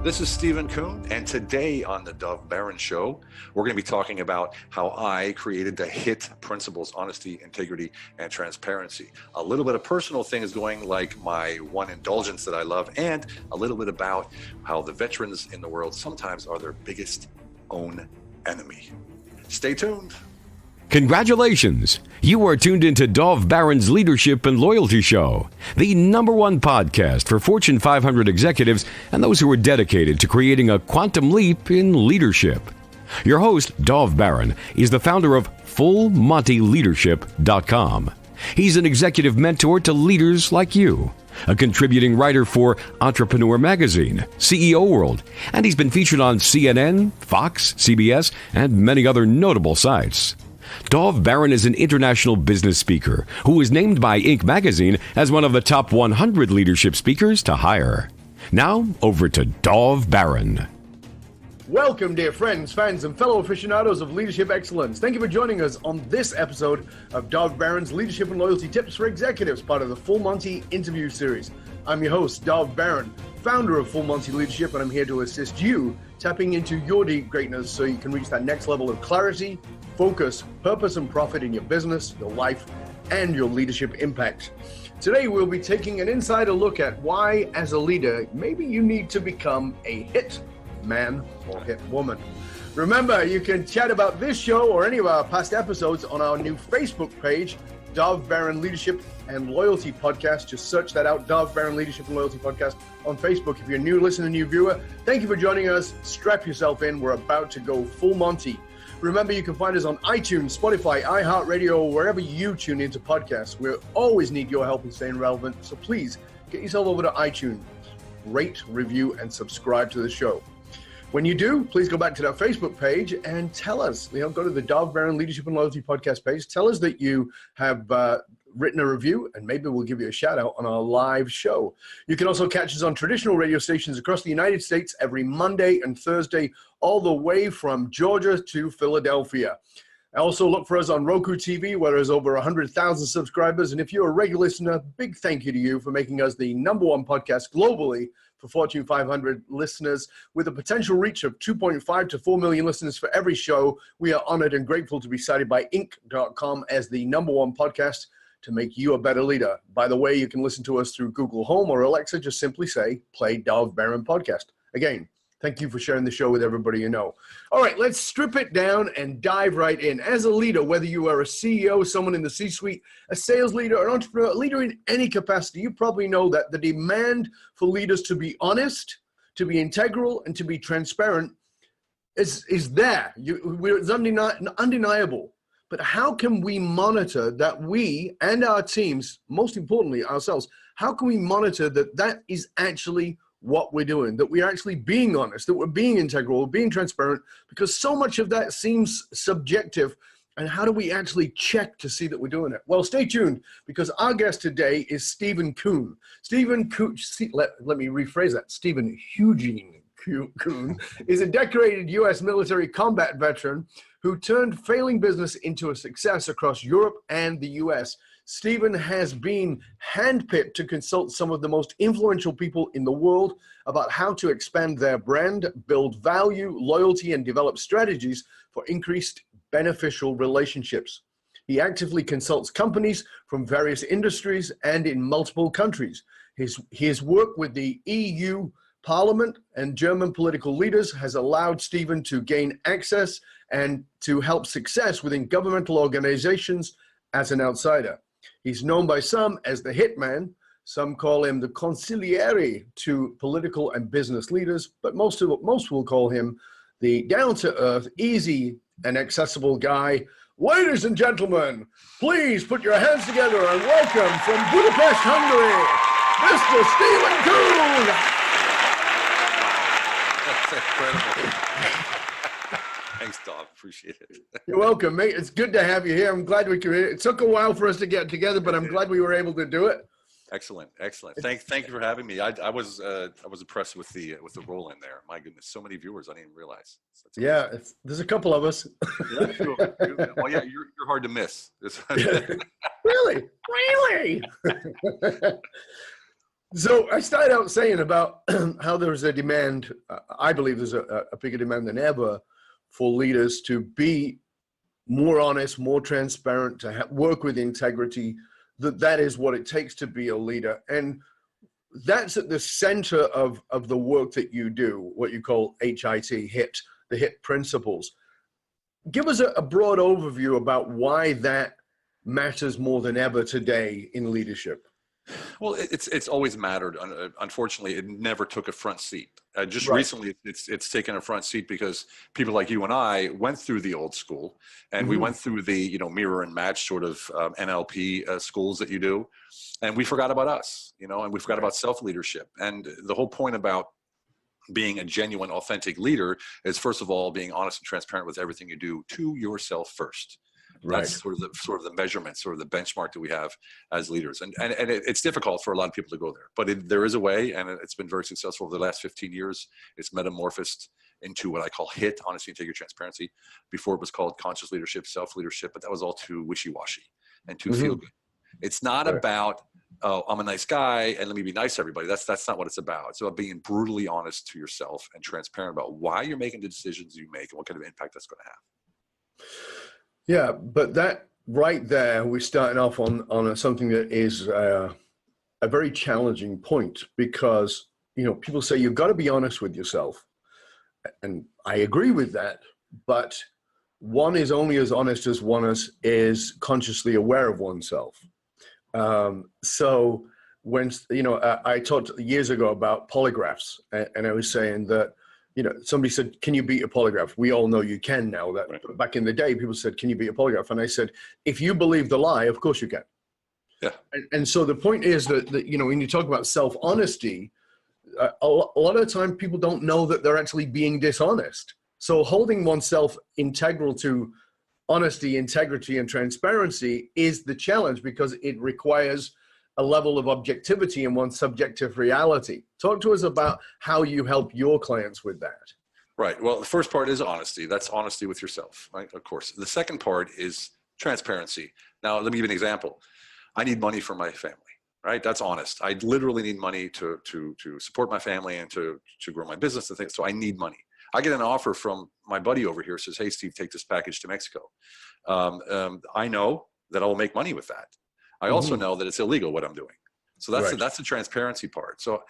This is Steven Kuhn, and today on the Dov Baron Show, we're going to be talking about how I created the HIT principles: honesty, integrity, and transparency. A little bit of personal things going, like my one indulgence that I love, and a little bit about how the veterans in the world sometimes are their biggest own enemy. Stay tuned. Congratulations! You are tuned into Dov Baron's Leadership and Loyalty Show, the #1 podcast for Fortune 500 executives and those who are dedicated to creating a quantum leap in leadership. Your host, Dov Baron, is the founder of FullMontyLeadership.com. He's an executive mentor to leaders like you, a contributing writer for Entrepreneur Magazine, CEO World, and he's been featured on CNN, Fox, CBS, and many other notable sites. Dov Baron is an international business speaker who was named by Inc. magazine as one of the top 100 leadership speakers to hire. Now, over to Dov Baron. Welcome, dear friends, fans, and fellow aficionados of leadership excellence. Thank you for joining us on this episode of Dov Baron's Leadership and Loyalty Tips for Executives, part of the Full Monty interview series. I'm your host, Dov Baron, founder of Full Monty Leadership, and I'm here to assist you tapping into your deep greatness so you can reach that next level of clarity, focus, purpose, and profit in your business, your life, and your leadership impact. Today, we'll be taking an insider look at why, as a leader, maybe you need to become a hit man or hit woman. Remember, you can chat about this show or any of our past episodes on our new Facebook page, Dov Baron Leadership and Loyalty Podcast. Just search that out, Dov Baron Leadership and Loyalty Podcast on Facebook. If you're a new listener, new viewer, thank you for joining us. Strap yourself in. We're about to go full Monty. Remember, you can find us on iTunes, Spotify, iHeartRadio, or wherever you tune into podcasts. We always need your help in staying relevant, so please get yourself over to iTunes, rate, review, and subscribe to the show. When you do, please go back to that Facebook page and tell us, go to the Dov Baron Leadership and Loyalty Podcast page. Tell us that you have written a review, and maybe we'll give you a shout out on our live show. You can also catch us on traditional radio stations across the United States every Monday and Thursday, all the way from Georgia to Philadelphia. Also look for us on Roku TV, where there's over 100,000 subscribers. And if you're a regular listener, big thank you to you for making us the #1 podcast globally for Fortune 500 listeners. With a potential reach of 2.5 to 4 million listeners for every show, we are honored and grateful to be cited by Inc.com as the #1 podcast to make you a better leader. By the way, you can listen to us through Google Home or Alexa. Just simply say, play Dov Baron Podcast. Again, thank you for sharing the show with everybody you know. All right, let's strip it down and dive right in. As a leader, whether you are a CEO, someone in the C-suite, a sales leader, an entrepreneur, a leader in any capacity, you probably know that the demand for leaders to be honest, to be integral, and to be transparent is there. It's undeniable. But how can we monitor that we and our teams, most importantly ourselves, how can we monitor that that is actually what we're doing, that we're actually being honest, that we're being integral, we're being transparent, because so much of that seems subjective. And how do we actually check to see that we're doing it? Well, stay tuned, because our guest today is Steven Kuhn. Steven Kuhn, let me rephrase that. Steven Eugene Kuhn is a decorated U.S. military combat veteran who turned failing business into a success across Europe and the U.S. Steven has been handpicked to consult some of the most influential people in the world about how to expand their brand, build value, loyalty, and develop strategies for increased beneficial relationships. He actively consults companies from various industries and in multiple countries. His work with the EU Parliament and German political leaders has allowed Steven to gain access and to help success within governmental organizations as an outsider. He's known by some as the Hitman. Some call him the consigliere to political and business leaders, but most will call him the down-to-earth, easy, and accessible guy. Ladies and gentlemen, please put your hands together and welcome from Budapest, Hungary, Mr. Steven Kuhn. That's incredible. Thanks, Dov. Appreciate it. You're welcome, mate. It's good to have you here. I'm glad we could. It took a while for us to get together, but I'm glad we were able to do it. Excellent. Thank you for having me. I was impressed with the role in there. My goodness, so many viewers. I didn't even realize. Yeah, there's a couple of us. Yeah, sure. Well, yeah, you're hard to miss. Really? So I started out saying about how there's a demand. I believe there's a bigger demand than ever for leaders to be more honest, more transparent, to work with integrity. That is what it takes to be a leader, and that's at the center of the work that you do. What you call HIT, the HIT principles. Give us a broad overview about why that matters more than ever today in leadership. Well, it's always mattered. Unfortunately, it never took a front seat. Just Right. recently, it's taken a front seat because people like you and I went through the old school, and we went through the mirror and match sort of NLP schools that you do, and we forgot about us, and we forgot about self leadership. And the whole point about being a genuine, authentic leader is, first of all, being honest and transparent with everything you do to yourself first. Right. That's sort of the measurement, sort of the benchmark that we have as leaders, and it's difficult for a lot of people to go there, but there is a way, and it's been very successful over the last 15 years. It's metamorphosed into what I call HIT, honesty, integrity, transparency. Before it was called conscious leadership, self leadership, but that was all too wishy-washy and too feel good. It's not about, oh, I'm a nice guy and let me be nice to everybody. That's not what it's about. It's about being brutally honest to yourself and transparent about why you're making the decisions you make and what kind of impact that's going to have. Yeah, but that right there, we're starting off on something that is a very challenging point, because people say you've got to be honest with yourself, and I agree with that. But one is only as honest as one is consciously aware of oneself. So when I talked years ago about polygraphs, and I was saying that. Somebody said, can you beat a polygraph? We all know you can now. That right. Back in the day, people said, can you beat a polygraph? And I said, if you believe the lie, of course you can. Yeah. And so the point is that when you talk about self-honesty, a lot of the time people don't know that they're actually being dishonest. So holding oneself integral to honesty, integrity, and transparency is the challenge, because it requires a level of objectivity in one's subjective reality. Talk to us about how you help your clients with that. Right. Well, the first part is honesty. That's honesty with yourself, right? Of course. The second part is transparency. Now, let me give you an example. I need money for my family, right? That's honest. I literally need money to support my family and to grow my business and things. So I need money. I get an offer from my buddy over here, says, hey, Steve, take this package to Mexico. I know that I will make money with that. I also know that it's illegal what I'm doing. So that's the transparency part. So,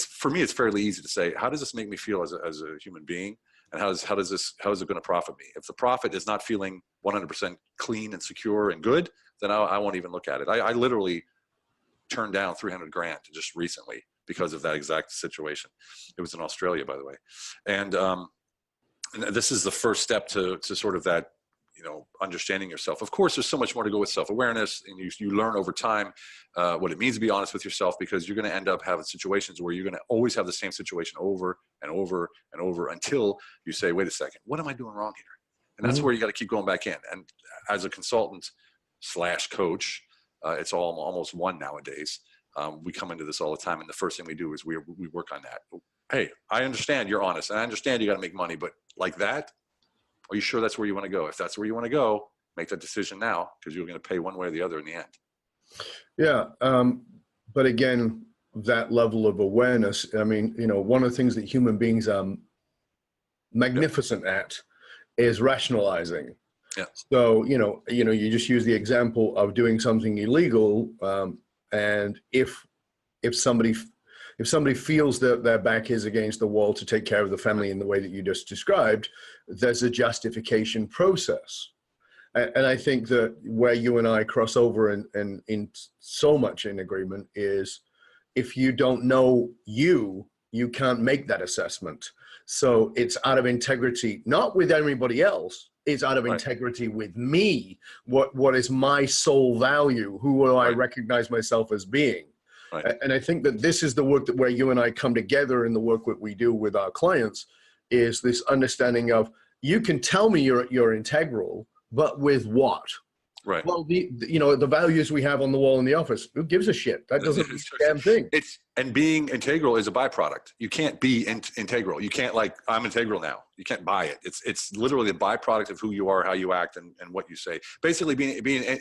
for me, it's fairly easy to say, how does this make me feel as a human being? And how is it going to profit me? If the profit is not feeling 100% clean and secure and good, then I won't even look at it. I literally turned down $300,000 just recently because of that exact situation. It was in Australia, by the way. And this is the first step to sort of that, understanding yourself. Of course, there's so much more to go with self-awareness, and you learn over time what it means to be honest with yourself, because you're going to end up having situations where you're going to always have the same situation over and over and over until you say, wait a second, what am I doing wrong here? And that's where you got to keep going back in. And as a consultant / coach, it's all almost one nowadays. We come into this all the time, and the first thing we do is we work on that. Hey, I understand you're honest, and I understand you got to make money, but like that, are you sure that's where you want to go? If that's where you want to go, make that decision now, because you're going to pay one way or the other in the end. Yeah. But again, that level of awareness, I mean, one of the things that human beings are magnificent at is rationalizing. Yeah. So, you just use the example of doing something illegal. And if somebody feels that their back is against the wall to take care of the family in the way that you just described, there's a justification process. And I think that where you and I cross over and in so much in agreement is, if you don't know you can't make that assessment. So it's out of integrity, not with everybody else. It's out of integrity with me. What is my soul value? Who will I recognize myself as being? Right. And I think that this is the work where you and I come together in the work that we do with our clients, is this understanding of, you can tell me you're integral, but with what? Right. Well, the values we have on the wall in the office, who gives a shit? That doesn't mean a damn thing. And being integral is a byproduct. You can't be integral. You can't I'm integral now. You can't buy it. It's literally a byproduct of who you are, how you act, and what you say. Basically, being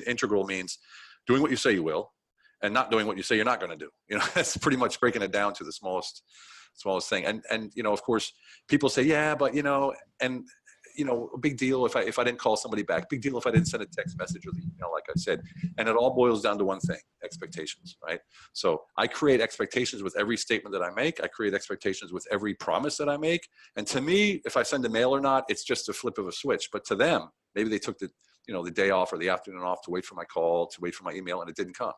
integral means doing what you say you will, and not doing what you say you're not going to do. That's pretty much breaking it down to the smallest thing. And of course, people say, yeah, but a big deal if I didn't call somebody back, big deal if I didn't send a text message or the email, like I said. And it all boils down to one thing: expectations, right? So I create expectations with every statement that I make. I create expectations with every promise that I make. And to me, if I send a mail or not, it's just a flip of a switch. But to them, maybe they took the day off or the afternoon off to wait for my call, to wait for my email, and it didn't come.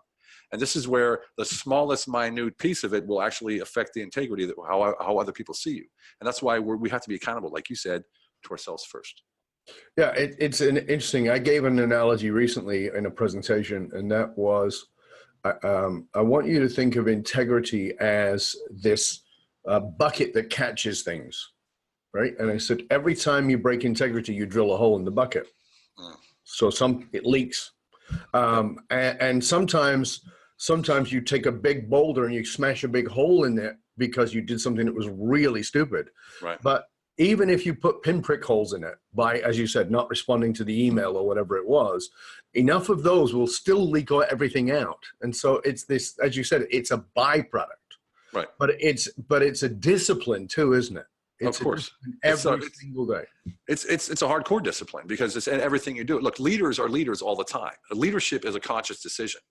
And this is where the smallest minute piece of it will actually affect the integrity that how other people see you. And that's why we have to be accountable, like you said, to ourselves first. Yeah, it's an interesting. I gave an analogy recently in a presentation, and that was, I want you to think of integrity as this bucket that catches things, right? And I said, every time you break integrity, you drill a hole in the bucket. So it leaks. And sometimes you take a big boulder and you smash a big hole in it because you did something that was really stupid. Right. But even if you put pinprick holes in it by, as you said, not responding to the email or whatever it was, enough of those will still leak everything out. And so it's this, as you said, it's a byproduct. Right. But it's a discipline too, isn't it? Of course. Every single day. It's a hardcore discipline because it's in everything you do. Look, leaders are leaders all the time. Leadership is a conscious decision.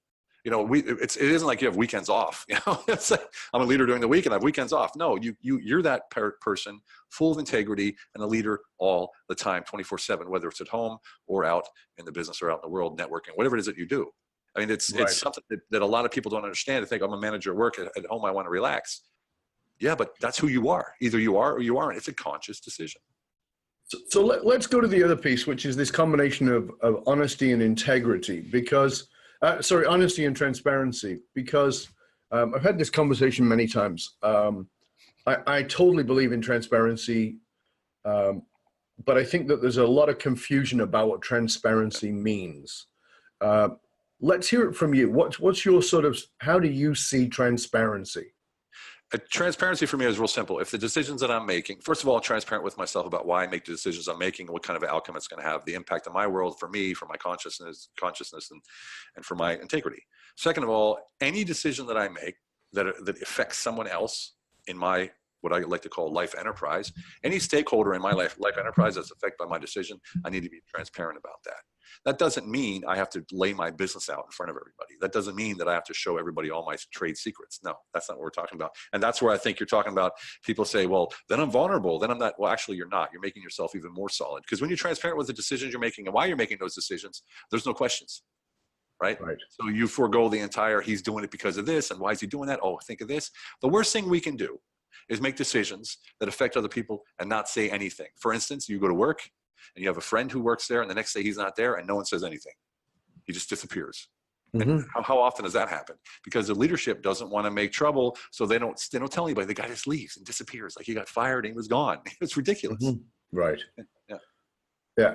It isn't like you have weekends off. It's like, I'm a leader during the week and I have weekends off. No, you're that person full of integrity and a leader all the time, 24/7, whether it's at home or out in the business or out in the world, networking, whatever it is that you do. I mean, it's something that a lot of people don't understand. They think, I'm a manager at work, at home I want to relax. Yeah, but that's who you are. Either you are or you aren't. It's a conscious decision. So let's go to the other piece, which is this combination of honesty and integrity, because honesty and transparency, because I've had this conversation many times. I totally believe in transparency, but I think that there's a lot of confusion about what transparency means. Let's hear it from you. What's your how do you see transparency? Transparency for me is real simple. If the decisions that I'm making, first of all, I'm transparent with myself about why I make the decisions I'm making, what kind of outcome it's going to have, the impact on my world, for me, for my consciousness, and for my integrity. Second of all, any decision that I make that affects someone else in my, what I like to call life enterprise, any stakeholder in my life enterprise that's affected by my decision, I need to be transparent about that. That doesn't mean I have to lay my business out in front of everybody. That doesn't mean that I have to show everybody all my trade secrets. No, that's not what we're talking about. And that's where I think you're talking about, people say, well, then I'm vulnerable. Then I'm not. Well, actually, you're not. You're making yourself even more solid. Because when you're transparent with the decisions you're making and why you're making those decisions, there's no questions. Right? So you forego the entire, he's doing it because of this. And why is he doing that? Oh, think of this. The worst thing we can do is make decisions that affect other people and not say anything. For instance, you go to work and you have a friend who works there and the next day he's not there and no one says anything. He just disappears. Mm-hmm. And how often does that happen? Because the leadership doesn't want to make trouble, so they don't tell anybody. The guy just leaves and disappears, like he got fired and he was gone. It's ridiculous. Mm-hmm. Right. Yeah. Yeah,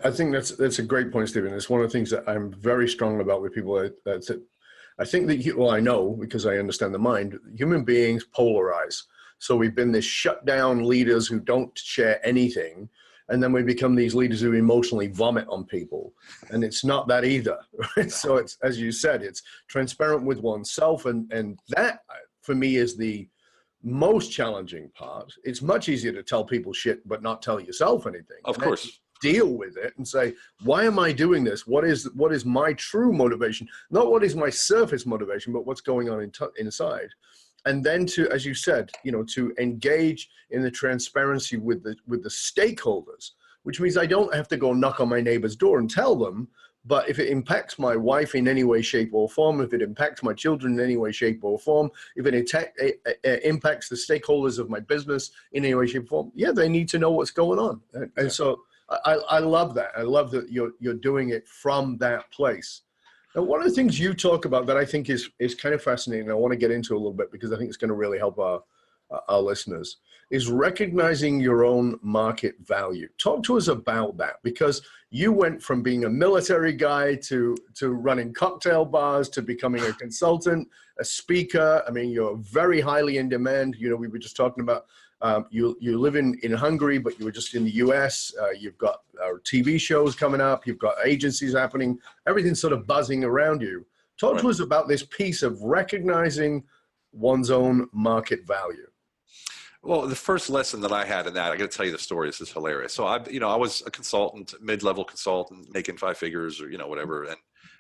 I think that's a great point, Steven. It's one of the things that I'm very strong about with people. I think that I know, because I understand the mind, human beings polarize. So we've been this shut down leaders who don't share anything. And then we become these leaders who emotionally vomit on people. And it's not that either. Right? So it's, as you said, it's transparent with oneself. And that, for me, is the most challenging part. It's much easier to tell people shit, but not tell yourself anything. Of course. Deal with it and say, why am I doing this? What is my true motivation? Not what is my surface motivation, but what's going on inside. And then to, as you said, to engage in the transparency with the stakeholders, which means I don't have to go knock on my neighbor's door and tell them, but if it impacts my wife in any way, shape, or form, if it impacts my children in any way, shape, or form, if it impacts the stakeholders of my business in any way, shape, or form, yeah, they need to know what's going on. And so I love that. I love that you're doing it from that place. Now, one of the things you talk about that I think is kind of fascinating, I want to get into a little bit because I think it's going to really help our listeners, is recognizing your own market value. Talk to us about that, because you went from being a military guy to running cocktail bars, to becoming a consultant, a speaker. I mean, you're very highly in demand. We were just talking about you live in Hungary, but you were just in the US. You've got TV shows coming up. You've got agencies happening. Everything's sort of buzzing around you. Talk to us about this piece of recognizing one's own market value. Well, the first lesson that I had in that, I got to tell you the story. This is hilarious. So I was a consultant, mid-level consultant, making 5 figures or, whatever, and,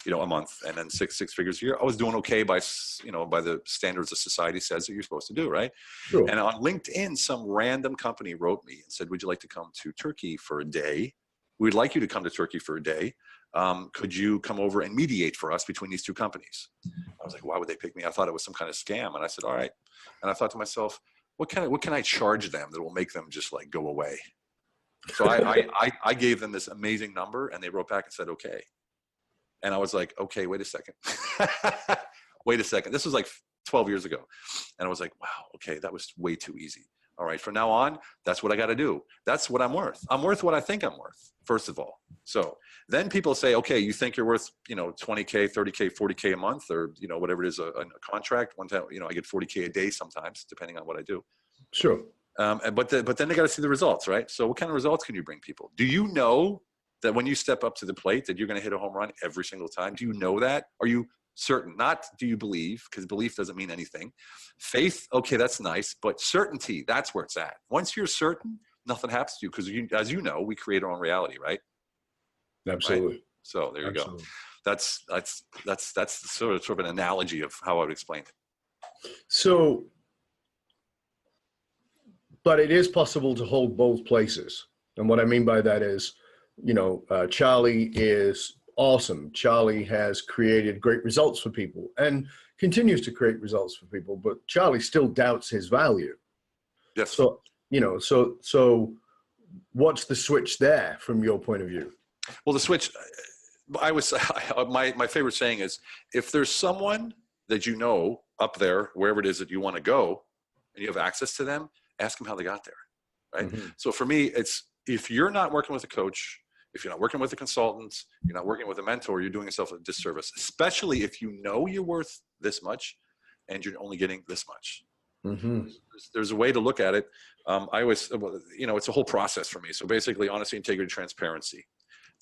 a month, and then six figures a year. I was doing okay by the standards of society says that you're supposed to do, right? Sure. And on LinkedIn, some random company wrote me and said, would you like to come to Turkey for a day? We'd like you to come to Turkey for a day. Could you come over and mediate for us between these 2 companies? I was like, why would they pick me? I thought it was some kind of scam. And I said, all right. And I thought to myself, what can I charge them that will make them just like go away? So I gave them this amazing number, and they wrote back and said, okay. And I was like, okay, wait a second. Wait a second. This was like 12 years ago. And I was like, wow, okay, that was way too easy. All right, from now on, that's what I got to do. That's what I'm worth. I'm worth what I think I'm worth, first of all. So then people say, okay, you think you're worth, 20K, 30K, 40K a month, or, whatever it is, a contract. One time, I get 40K a day sometimes, depending on what I do. Sure. But then they got to see the results, right? So what kind of results can you bring people? Do you know that when you step up to the plate that you're going to hit a home run every single time? Do you know that? Are you certain? Not do you believe, because belief doesn't mean anything. Faith, okay, that's nice, but certainty, that's where it's at. Once you're certain, nothing happens to you, because as you know, we create our own reality, right? Absolutely. Right? So there you go. That's sort of an analogy of how I would explain it. So, but it is possible to hold both places. And what I mean by that is, Charlie is awesome. Charlie has created great results for people and continues to create results for people, but Charlie still doubts his value. Yes. So, so what's the switch there from your point of view? Well, the switch, my favorite saying is, if there's someone that up there, wherever it is that you want to go, and you have access to them, ask them how they got there, right? Mm-hmm. So for me, it's, if you're not working with a coach, if you're not working with a consultant, you're not working with a mentor, you're doing yourself a disservice, especially if you know you're worth this much and you're only getting this much. Mm-hmm. There's a way to look at it. I always, it's a whole process for me. So basically, honesty, integrity, transparency.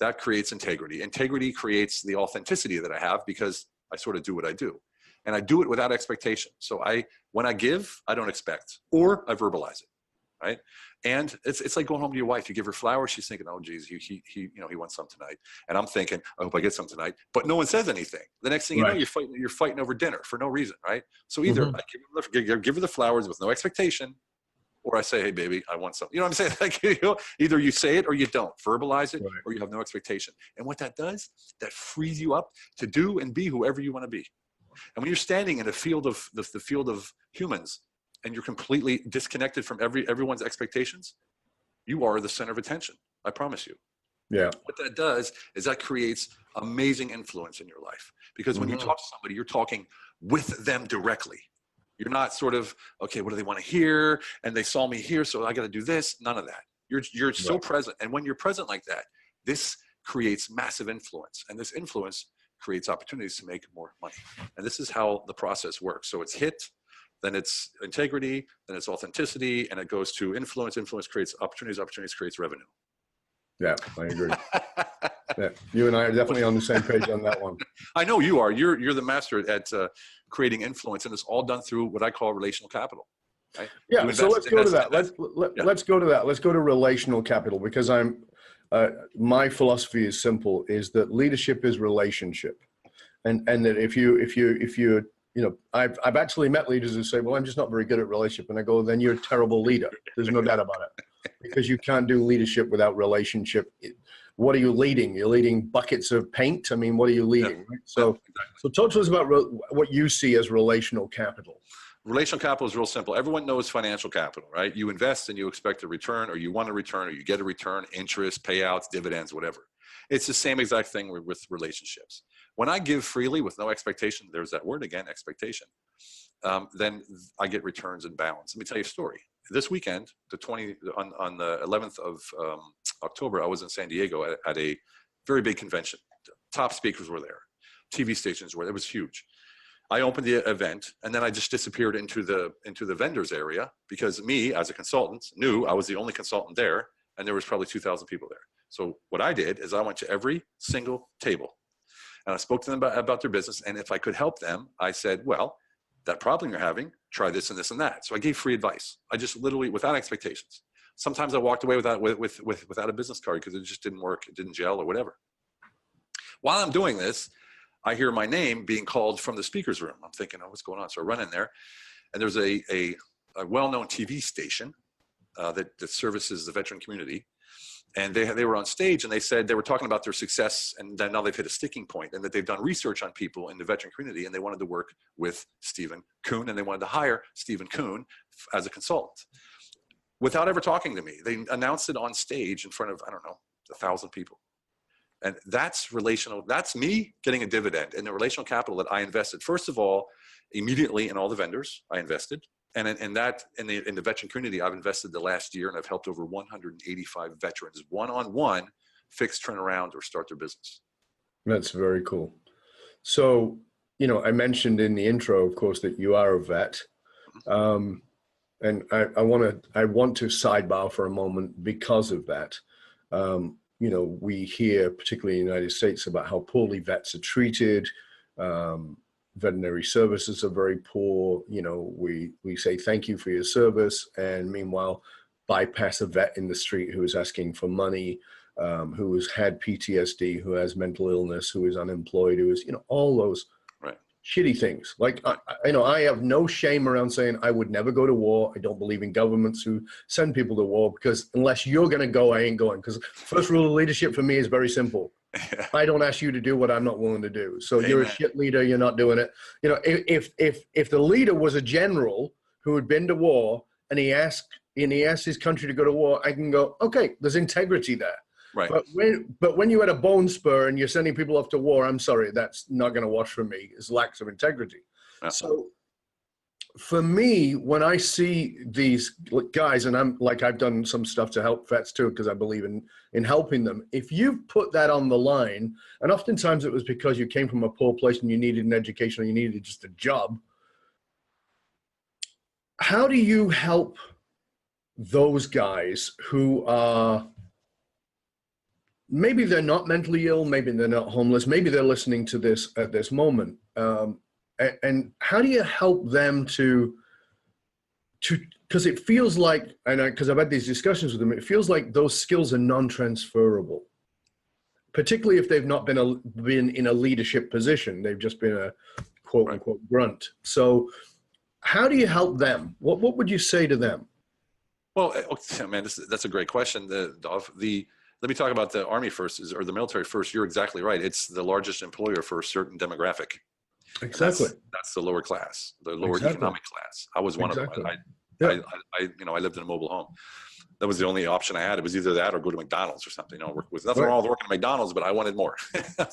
That creates integrity. Integrity creates the authenticity that I have, because I sort of do what I do. And I do it without expectation. So when I give, I don't expect, or I verbalize it. Right. And it's like going home to your wife. You give her flowers. She's thinking, oh, geez, he wants some tonight. And I'm thinking, I hope I get some tonight. But no one says anything. The next thing you know, you're fighting over dinner for no reason. Right. So either I give her the flowers with no expectation, or I say, hey, baby, I want some. You know what I'm saying? Like, either you say it or you don't. Verbalize it, or you have no expectation. And what that does, that frees you up to do and be whoever you want to be. And when you're standing in a field of the field of humans, and you're completely disconnected from everyone's expectations, you are the center of attention. I promise you. Yeah. What that does is that creates amazing influence in your life. Because when you talk to somebody, you're talking with them directly. You're not sort of, okay, what do they want to hear? And they saw me here, so I got to do this. None of that. You're so present. And when you're present like that, this creates massive influence. And this influence creates opportunities to make more money. And this is how the process works. So it's HIT, then it's integrity, then it's authenticity, and it goes to influence. Influence creates opportunities. Opportunities creates revenue. Yeah, I agree. Yeah, you and I are definitely on the same page on that one. I know you are. You're the master at creating influence, and it's all done through what I call relational capital. Right? Yeah. So let's go to that. Let's go to that. Let's go to relational capital, because my philosophy is simple: is that leadership is relationship, and that if you I've actually met leaders who say, well, I'm just not very good at relationship. And I go, then you're a terrible leader. There's no doubt about it, because you can't do leadership without relationship. What are you leading? You're leading buckets of paint. I mean, what are you leading? Right? So talk to us about what you see as relational capital. Relational capital is real simple. Everyone knows financial capital, right? You invest and you expect a return, or you want a return, or you get a return, interest, payouts, dividends, whatever. It's the same exact thing with relationships. When I give freely with no expectation, there's that word again, expectation, then I get returns and balance. Let me tell you a story. This weekend, on the 11th of October, I was in San Diego at a very big convention. Top speakers were there. TV stations were there. It was huge. I opened the event, and then I just disappeared into the vendors area, because me, as a consultant, knew I was the only consultant there, and there was probably 2,000 people there. So what I did is I went to every single table, And I spoke to them about their business. And if I could help them, I said, well, that problem you're having, try this and this and that. So I gave free advice. I just literally, without expectations. Sometimes I walked away without a business card because it just didn't work. It didn't gel or whatever. While I'm doing this, I hear my name being called from the speaker's room. I'm thinking, oh, what's going on? So I run in there, and there's a well-known TV station that services the veteran community. And they were on stage, and they said they were talking about their success, and then now they've hit a sticking point, and that they've done research on people in the veteran community, and they wanted to work with Steven Kuhn, and they wanted to hire Steven Kuhn as a consultant. Without ever talking to me, they announced it on stage in front of, I don't know, 1,000 people. And that's relational. That's me getting a dividend in the relational capital that I invested. First of all, immediately in all the vendors I invested. And in the veteran community, I've invested the last year, and I've helped over 185 veterans one-on-one fix, turn around, or start their business. That's very cool. So, I mentioned in the intro, of course, that you are a vet. And I want to sidebar for a moment because of that. We hear, particularly in the United States, about how poorly vets are treated. Veterinary services are very poor. We say thank you for your service, and meanwhile bypass a vet in the street who is asking for money, who has had PTSD, who has mental illness, who is unemployed, who is, all those shitty things. Like, I have no shame around saying I would never go to war. I don't believe in governments who send people to war, because unless you're going to go, I ain't going. Because first rule of leadership for me is very simple. I don't ask you to do what I'm not willing to do. So Amen. You're a shit leader. You're not doing it. If the leader was a general who had been to war and he asked his country to go to war, I can go, okay, there's integrity there. Right. But when you had a bone spur and you're sending people off to war, I'm sorry, that's not going to wash for me. It's lacks of integrity. Yeah. So for me, when I see these guys, and I've done some stuff to help vets too, because I believe in helping them. If you put that on the line, and oftentimes it was because you came from a poor place and you needed an education or you needed just a job, how do you help those guys who are, maybe they're not mentally ill, maybe they're not homeless, maybe they're listening to this at this moment, and how do you help them to because it feels like, and because I've had these discussions with them, it feels like those skills are non-transferable, particularly if they've not been in a leadership position. They've just been a quote unquote grunt. So how do you help them? What would you say to them? Well, man, that's a great question. Let me talk about the Army first, or the military first. You're exactly right. It's the largest employer for a certain demographic. Exactly. That's the lower class, the lower economic class. I was one of them. I lived in a mobile home. That was the only option I had. It was either that or go to McDonald's or something. Work with nothing wrong with working at McDonald's, but I wanted more.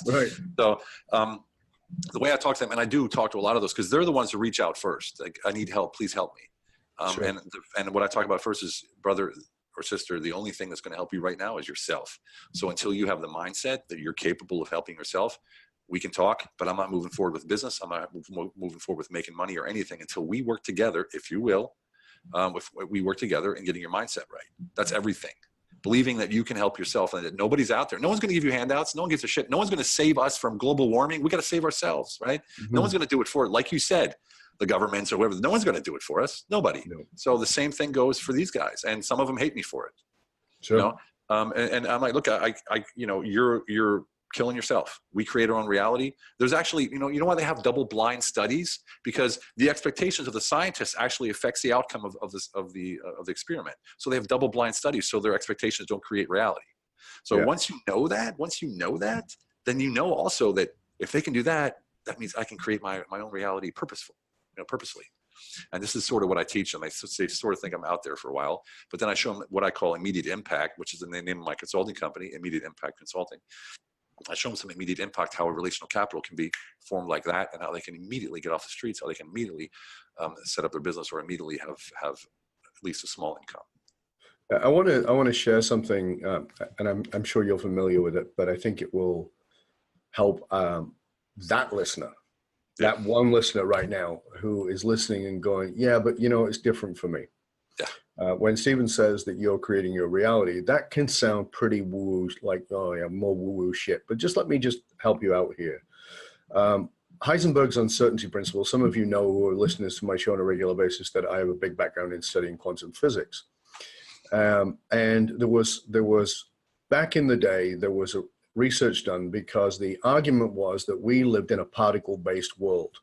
Right. So the way I talk to them, and I do talk to a lot of those, because they're the ones who reach out first. Like, I need help. Please help me. Sure. And what I talk about first is, brother or sister, the only thing that's going to help you right now is yourself. So until you have the mindset that you're capable of helping yourself, we can talk, but I'm not moving forward with business. I'm not moving forward with making money or anything until we work together, if you will. We work together in getting your mindset right. That's everything. Believing that you can help yourself and that nobody's out there. No one's going to give you handouts. No one gives a shit. No one's going to save us from global warming. We got to save ourselves, right? Mm-hmm. No one's going to do it for it. Like you said, the governments or whoever, no one's going to do it for us. Nobody. No. So the same thing goes for these guys. And some of them hate me for it. Sure. And I'm like, look, you're killing yourself. We create our own reality. There's actually, you know why they have double blind studies? Because the expectations of the scientists actually affects the outcome of the experiment. So they have double blind studies, so their expectations don't create reality. So once you know that, then you know also that if they can do that, that means I can create my own reality purposefully. And this is sort of what I teach them. They sort of think I'm out there for a while, but then I show them what I call immediate impact, which is the name of my consulting company, Immediate Impact Consulting. I show them some immediate impact, how a relational capital can be formed like that, and how they can immediately get off the streets, how they can immediately set up their business, or immediately have at least a small income. I want to share something, and I'm sure you're familiar with it, but I think it will help that listener, that one listener right now who is listening and going, yeah, but it's different for me. Yeah. When Steven says that you're creating your reality, that can sound pretty woo, like, oh yeah, more woo-woo shit. But let me help you out here. Heisenberg's uncertainty principle. Some of you know, who are listeners to my show on a regular basis, that I have a big background in studying quantum physics. And there was back in the day, there was a research done because the argument was that we lived in a particle-based world.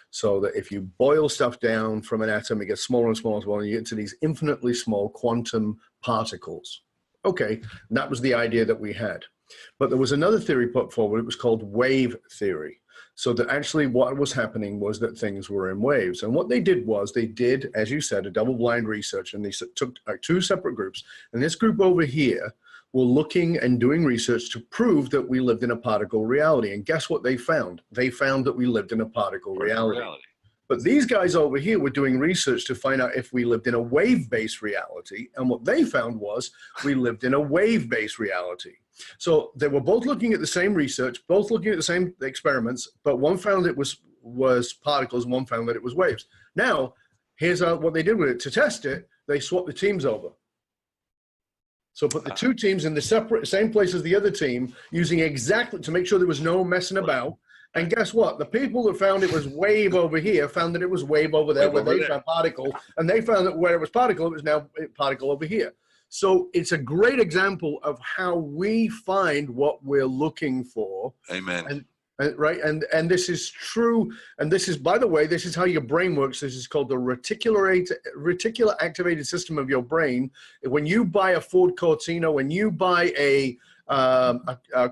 So that if you boil stuff down from an atom, it gets smaller and smaller and smaller, and you get to these infinitely small quantum particles. Okay, that was the idea that we had. But there was another theory put forward. It was called wave theory. So that actually what was happening was that things were in waves. And what they did was they did, as you said, a double-blind research, and they took two separate groups. And this group over here were looking and doing research to prove that we lived in a particle reality. And guess what they found? They found that we lived in a particle reality. But these guys over here were doing research to find out if we lived in a wave-based reality. And what they found was we lived in a wave-based reality. So they were both looking at the same research, both looking at the same experiments, but one found it was particles and one found that it was waves. Now, here's what they did with it. To test it, they swapped the teams over. So put the two teams in the same place as the other team, using exactly, to make sure there was no messing about. And guess what? The people that found it was wave over here found that it was wave over there where they found particle. And they found that where it was particle, it was now particle over here. So it's a great example of how we find what we're looking for. Amen. Right, and this is true, and this is, by the way, this is how your brain works. This is called the reticular activated system of your brain. When you buy a Ford Cortina, when you buy a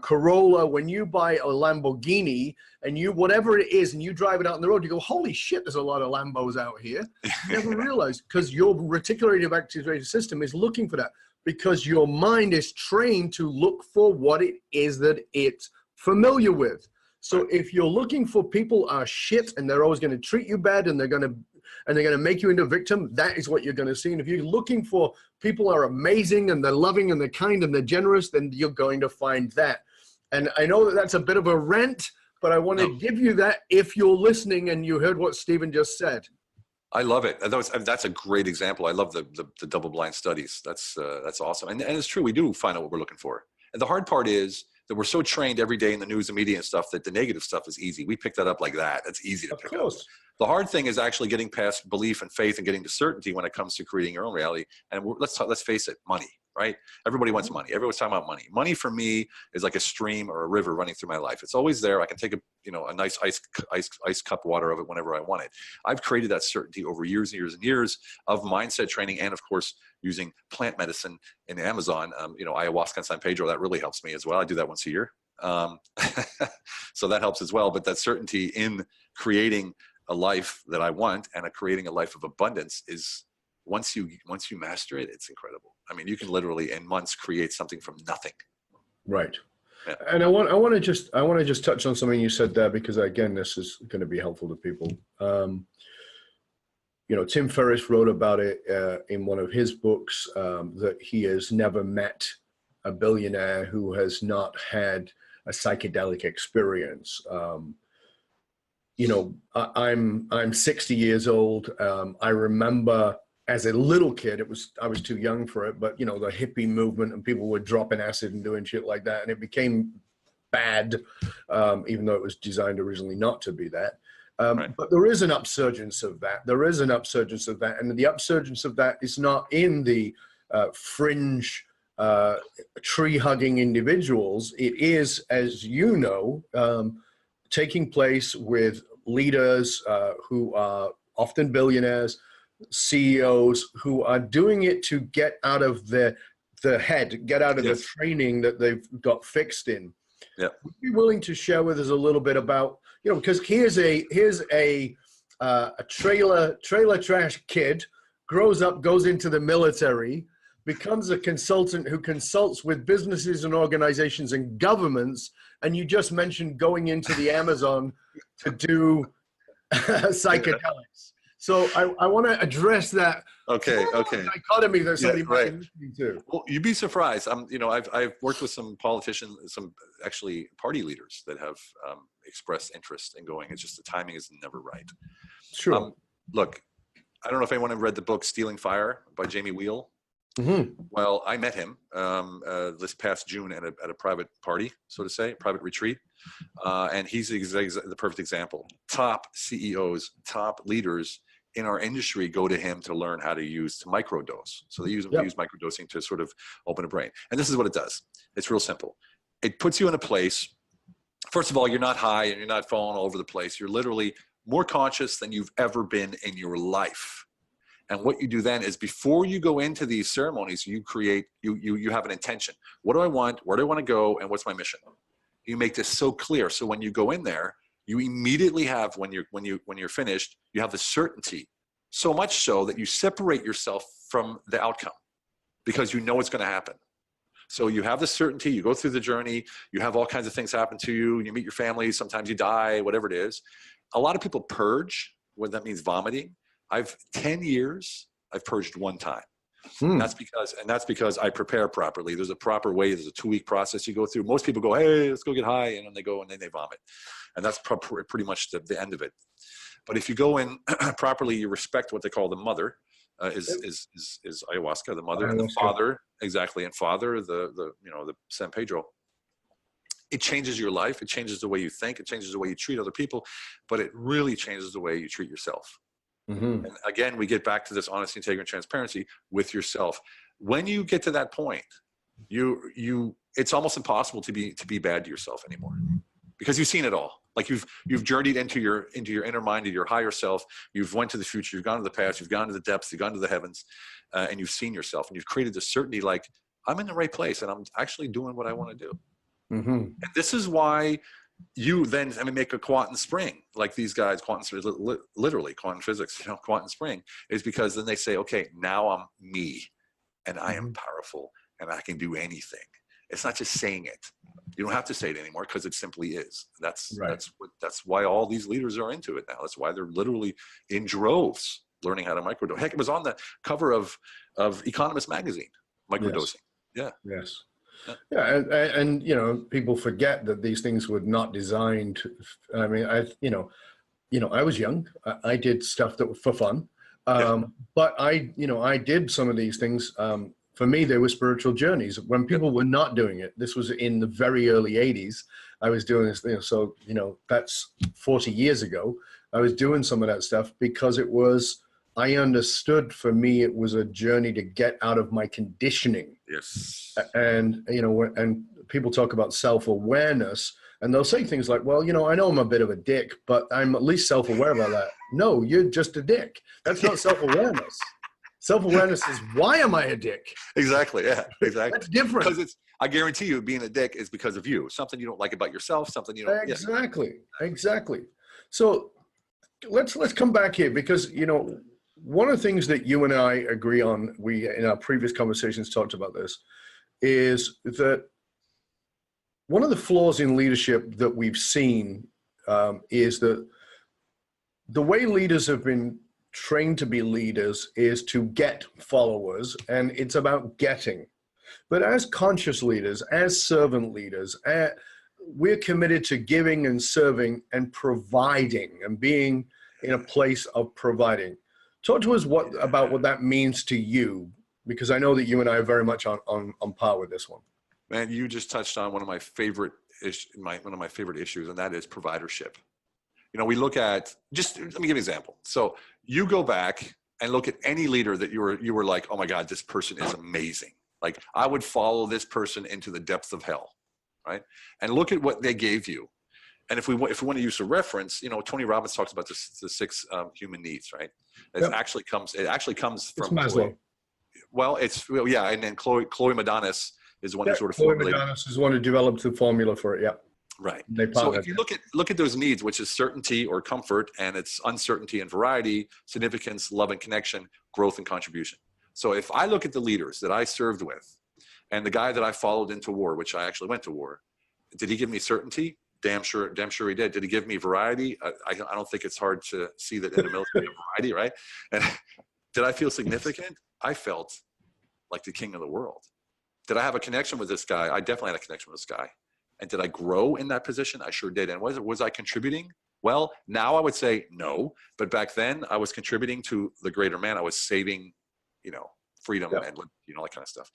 Corolla, when you buy a Lamborghini, and you, whatever it is, and you drive it out on the road, you go, holy shit, there's a lot of Lambos out here. You never realize, because your reticular activated system is looking for that, because your mind is trained to look for what it is that it's familiar with. So if you're looking for people are shit and they're always going to treat you bad and they're going to make you into a victim, that is what you're going to see. And if you're looking for people are amazing and they're loving and they're kind and they're generous, then you're going to find that. And I know that that's a bit of a rant, but I want to give you that if you're listening and you heard what Steven just said. I love it. That's a great example. I love the double-blind studies. That's awesome. And it's true. We do find out what we're looking for. And the hard part is that we're so trained every day in the news and media and stuff that the negative stuff is easy. We pick that up like that. That's easy to pick up. The hard thing is actually getting past belief and faith and getting to certainty when it comes to creating your own reality. And let's face it, money, right? Everybody wants money. Everyone's talking about money. Money for me is like a stream or a river running through my life. It's always there. I can take a nice ice cup water of it whenever I want it. I've created that certainty over years and years and years of mindset training, and of course using plant medicine in Amazon. Ayahuasca and San Pedro, that really helps me as well. I do that once a year. So that helps as well. But that certainty in creating a life that I want and creating a life of abundance is, once you master it, it's incredible. I mean, you can literally in months create something from nothing. Right. Yeah. And I want to just touch on something you said there, because again, this is going to be helpful to people. Tim Ferriss wrote about it in one of his books, that he has never met a billionaire who has not had a psychedelic experience. I'm 60 years old. I remember as a little kid, I was too young for it, but the hippie movement and people were dropping acid and doing shit like that, and it became bad, even though it was designed originally not to be that. Right. But there is an upsurgence of that. And the upsurgence of that is not in the fringe tree-hugging individuals. It is, as you know, taking place with leaders who are often billionaires, CEOs, who are doing it to get out of the head, get out of the training that they've got fixed in. Yeah. Would you be willing to share with us a little bit about, because here's a trailer trash kid, grows up, goes into the military, becomes a consultant who consults with businesses and organizations and governments. And you just mentioned going into the Amazon to do psychedelics. So I want to address that. Okay. Dichotomy that somebody might be listening to. Well, you'd be surprised. I've worked with some politicians, some actually party leaders that have expressed interest in going. It's just the timing is never right. Sure. Look, I don't know if anyone have read the book Stealing Fire by Jamie Wheal. Well, I met him this past June at a private party, so to say, private retreat. And he's the perfect example. Top CEOs, top leaders in our industry go to him to learn how to microdose. So they use microdosing to sort of open a brain. And this is what it does. It's real simple. It puts you in a place. First of all, you're not high and you're not falling all over the place. You're literally more conscious than you've ever been in your life. And what you do then is, before you go into these ceremonies, you have an intention. What do I want? Where do I want to go? And what's my mission? You make this so clear. So when you go in there, you immediately have, when you're finished, you have the certainty, so much so that you separate yourself from the outcome because you know it's going to happen. So you have the certainty, you go through the journey, you have all kinds of things happen to you, you meet your family, sometimes you die, whatever it is. A lot of people purge, what that means, vomiting. 10 years, I've purged one time. And that's because I prepare properly. There's a proper way. There's a 2-week process you go through. Most people go, hey, let's go get high. And then they go and then they vomit. And that's pretty much the end of it. But if you go in properly, you respect what they call the mother, is ayahuasca, the mother, and the father, exactly. And father, the San Pedro. It changes your life. It changes the way you think. It changes the way you treat other people. But it really changes the way you treat yourself. And again, we get back to this honesty, integrity, and transparency with yourself. When you get to that point, it's almost impossible to be bad to yourself anymore, because you've seen it all. Like you've journeyed into your inner mind, into your higher self. You've went to the future. You've gone to the past. You've gone to the depths. You've gone to the heavens, and you've seen yourself. And you've created this certainty, like, I'm in the right place, and I'm actually doing what I want to do. And this is why you then make a quantum spring, like these guys, literally quantum physics, quantum spring, is because then they say, okay, now I'm me and I am powerful and I can do anything. It's not just saying it. You don't have to say it anymore, because it simply is. That's why all these leaders are into it now. That's why they're literally in droves learning how to microdose. Heck, it was on the cover of Economist magazine, microdosing. Yes. Yeah, and people forget that these things were not designed. I mean, I was young. I did stuff that was for fun, but I did some of these things. For me, they were spiritual journeys. When people were not doing it, this was in the very early '80s. I was doing this, so that's 40 years ago. I was doing some of that stuff because it was. I understood, for me, it was a journey to get out of my conditioning. Yes. And, and people talk about self-awareness, and they'll say things like, well, I know I'm a bit of a dick, but I'm at least self-aware about that. No, you're just a dick. That's not self-awareness. Self-awareness is, why am I a dick? Exactly. Yeah, exactly. That's different. Because I guarantee you, being a dick is because of you. Something you don't like about yourself, something you don't. Exactly. So let's come back here, because, one of the things that you and I agree on, we in our previous conversations talked about this, is that one of the flaws in leadership that we've seen is that the way leaders have been trained to be leaders is to get followers, and it's about getting. But as conscious leaders, as servant leaders, we're committed to giving and serving and providing and being in a place of providing. Talk to us about what that means to you, because I know that you and I are very much on par with this one. Man, you just touched on one of my favorite issues, and that is providership. We look at, just let me give you an example. So you go back and look at any leader that you were like, oh my God, this person is amazing. Like, I would follow this person into the depths of hell, right? And look at what they gave you. And if we want to use a reference, Tony Robbins talks about the 6 human needs, right? It actually comes from Maslow. Well, and then Chloe Madanis is the one who sort of formulated. Chloe Madanis is the one who developed the formula for it. Yeah. Right. So if you look at those needs, which is certainty or comfort, and it's uncertainty and variety, significance, love and connection, growth and contribution. So if I look at the leaders that I served with, and the guy that I followed into war, which I actually went to war, did he give me certainty? Damn sure he did. Did he give me variety? I don't think it's hard to see that in the military, variety, right? And did I feel significant? I felt like the king of the world. Did I have a connection with this guy? I definitely had a connection with this guy. And did I grow in that position? I sure did. And was I contributing? Well, now I would say no. But back then, I was contributing to the greater man. I was saving, freedom and, that kind of stuff.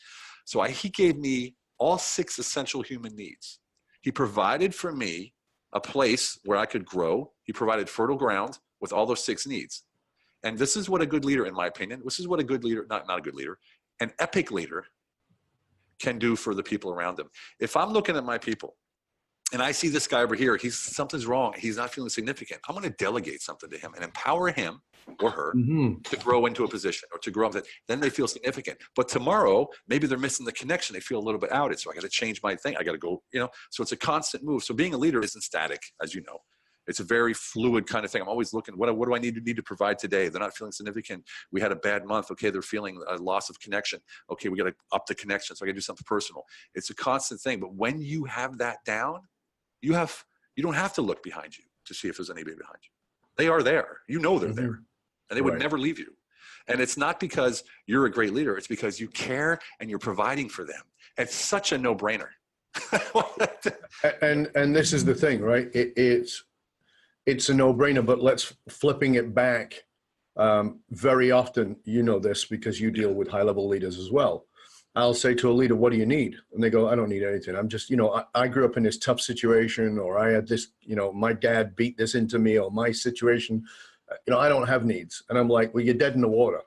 So he gave me all 6 essential human needs. He provided for me a place where I could grow. He provided fertile ground with all those 6 needs. And this is what a good leader, in my opinion, this is what a good leader, not a good leader, an epic leader can do for the people around them. If I'm looking at my people and I see this guy over here, something's wrong, he's not feeling significant, I'm going to delegate something to him and empower him or her to grow into a position or to grow up. Then they feel significant. But tomorrow, maybe they're missing the connection. They feel a little bit outed. So I got to change my thing. I got to go, so it's a constant move. So being a leader isn't static, as you know. It's a very fluid kind of thing. I'm always looking, what do I need to provide today? They're not feeling significant. We had a bad month. Okay, they're feeling a loss of connection. Okay, we got to up the connection. So I got to do something personal. It's a constant thing. But when you have that down, you don't have to look behind you to see if there's anybody behind you. They are there. They're there. And they would never leave you. And it's not because you're a great leader. It's because you care and you're providing for them. It's such a no-brainer. and this is the thing, right? It's a no-brainer, but let's flipping it back. Very often, this because you deal with high-level leaders as well. I'll say to a leader, what do you need? And they go, I don't need anything. I'm just, I grew up in this tough situation, or I had this, my dad beat this into me, or my situation, I don't have needs. And I'm like, well, you're dead in the water.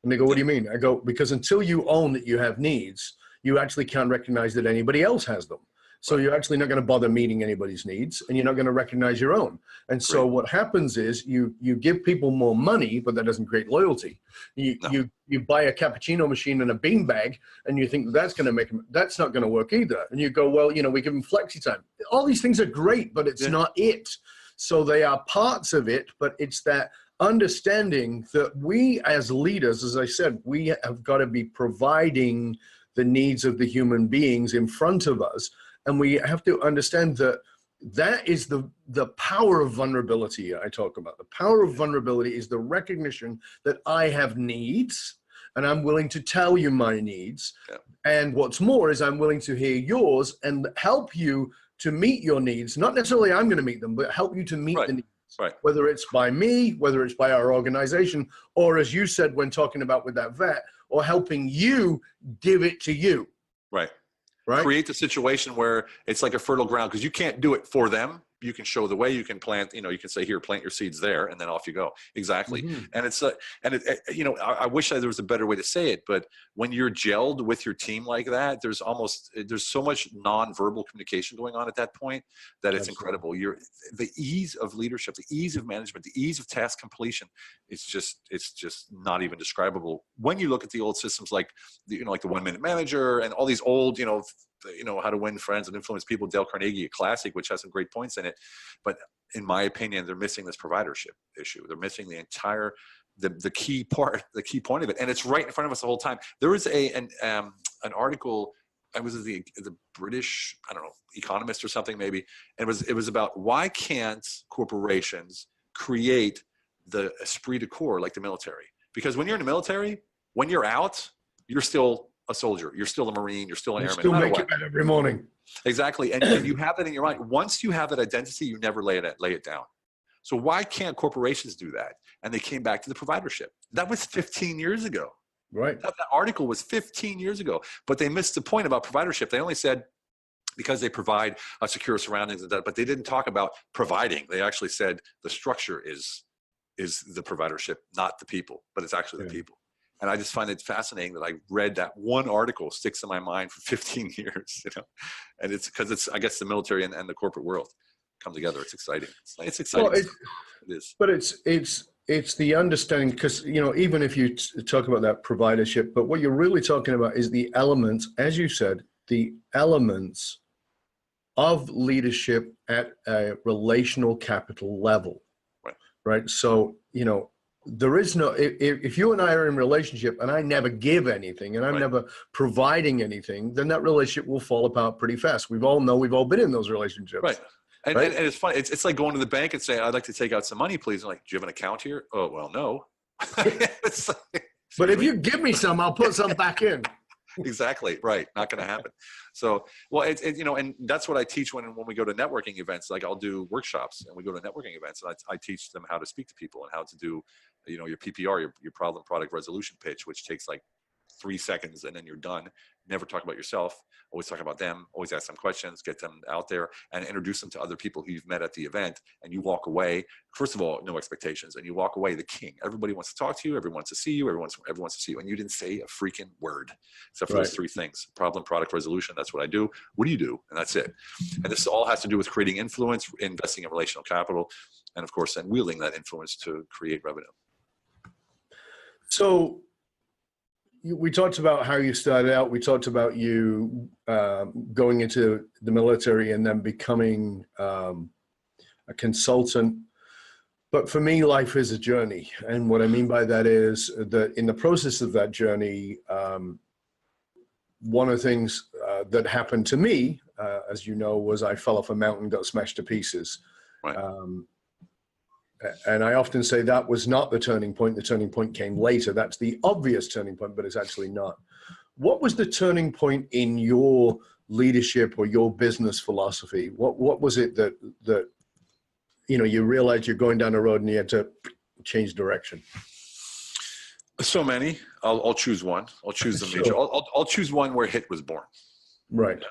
And they go, what do you mean? I go, because until you own that you have needs, you actually can't recognize that anybody else has them. So you're actually not going to bother meeting anybody's needs, and you're not going to recognize your own. And so what happens is you give people more money, but that doesn't create loyalty. You buy a cappuccino machine and a beanbag, and you think that's going to make them, that's not going to work either. And you go, well, we give them flexi time. All these things are great, but it's not it. So they are parts of it, but it's that understanding that we as leaders, as I said, we have got to be providing the needs of the human beings in front of us. And we have to understand that that is the power of vulnerability I talk about. The power of vulnerability is the recognition that I have needs, and I'm willing to tell you my needs. Yeah. And what's more is I'm willing to hear yours and help you to meet your needs. Not necessarily I'm going to meet them, but help you to meet the needs. Right. Whether it's by me, whether it's by our organization, or as you said when talking about with that vet, or helping you give it to you. Right. Create the situation where it's like a fertile ground, because you can't do it for them. You can show the way. You can plant, you can say, here, plant your seeds there, and then off you go. Exactly. And it's I wish there was a better way to say it, but when you're gelled with your team like that, there's so much nonverbal communication going on at that point that it's incredible. The ease of leadership, the ease of management, the ease of task completion, it's just not even describable. When you look at the old systems like the 1 Minute Manager and all these old, How to Win Friends and Influence People, Dale Carnegie, a classic, which has some great points in it. But in my opinion, they're missing this providership issue. They're missing the entire, the key point of it. And it's right in front of us the whole time. There was an article, I was the British, I don't know, Economist or something maybe. And it was about why can't corporations create the esprit de corps like the military? Because when you're in the military, when you're out, you're still a soldier, you're still a Marine, you're still an airman. Still make it every morning. Exactly. And you have that in your mind. Once you have that identity, you never lay it down. So why can't corporations do that? And they came back to the providership. That was 15 years ago. Right. That article was 15 years ago. But they missed the point about providership. They only said because they provide secure surroundings, but they didn't talk about providing. They actually said the structure is the providership, not the people, but it's actually the people. And I just find it fascinating that I read that one article sticks in my mind for 15 years, and it's because it's, I guess, the military and the corporate world come together. It's exciting. It's exciting. Well, it is. But it's the understanding, because, even if you talk about that providership, but what you're really talking about is the elements, as you said, the elements of leadership at a relational capital level. Right. So, there is no, if you and I are in a relationship and I never give anything and I'm never providing anything, then that relationship will fall apart pretty fast. We've all been in those relationships. Right. And it's funny. It's like going to the bank and saying, I'd like to take out some money, please. I'm like, do you have an account here? Oh, well, no. But if you give me some, I'll put some back in. Exactly. Right. Not going to happen. So, well, and that's what I teach when we go to networking events. Like I'll do workshops and we go to networking events and I teach them how to speak to people and how to do, your PPR, your problem product resolution pitch, which takes like 3 seconds and then you're done. Never talk about yourself. Always talk about them. Always ask them questions, get them out there, and introduce them to other people who you've met at the event. And you walk away, first of all, no expectations. And you walk away the king. Everybody wants to talk to you. Everyone wants to see you. Everyone wants to see you. And you didn't say a freaking word except for those 3 things: problem, product, resolution. That's what I do. What do you do? And that's it. And this all has to do with creating influence, investing in relational capital, and of course, then wielding that influence to create revenue. So we talked about how you started out. We talked about you going into the military and then becoming a consultant. But for me, life is a journey. And what I mean by that is that in the process of that journey, one of the things that happened to me, as you know, was I fell off a mountain, got smashed to pieces. Right. And I often say that was not the turning point. The turning point came later. That's the obvious turning point, but it's actually not. What was the turning point in your leadership or your business philosophy? What was it that you realized you're going down the road and you had to change direction? So many. I'll choose one. I'll choose the major. I'll choose one where HIT was born. Right.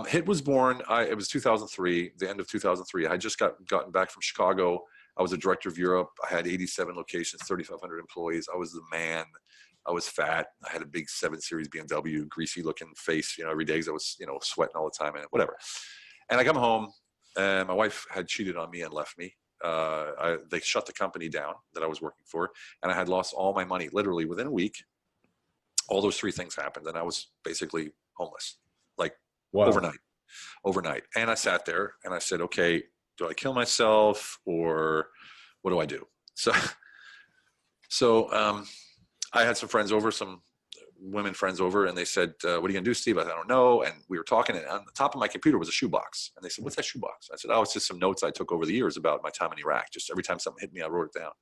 HIT was born. It was 2003, the end of 2003. I had just gotten back from Chicago. I was a director of Europe. I had 87 locations, 3,500 employees. I was the man. I was fat. I had a big 7 Series BMW, greasy looking face, every day because I was, sweating all the time and whatever. And I come home and my wife had cheated on me and left me. They shut the company down that I was working for, and I had lost all my money literally within a week. All those 3 things happened, and I was basically homeless, like overnight. And I sat there and I said, okay, do I kill myself or what do I do? So I had some friends over, some women friends over, and they said, what are you going to do, Steve? I said, I don't know. And we were talking, and on the top of my computer was a shoebox. And they said, what's that shoebox? I said, oh, it's just some notes I took over the years about my time in Iraq. Just every time something hit me, I wrote it down.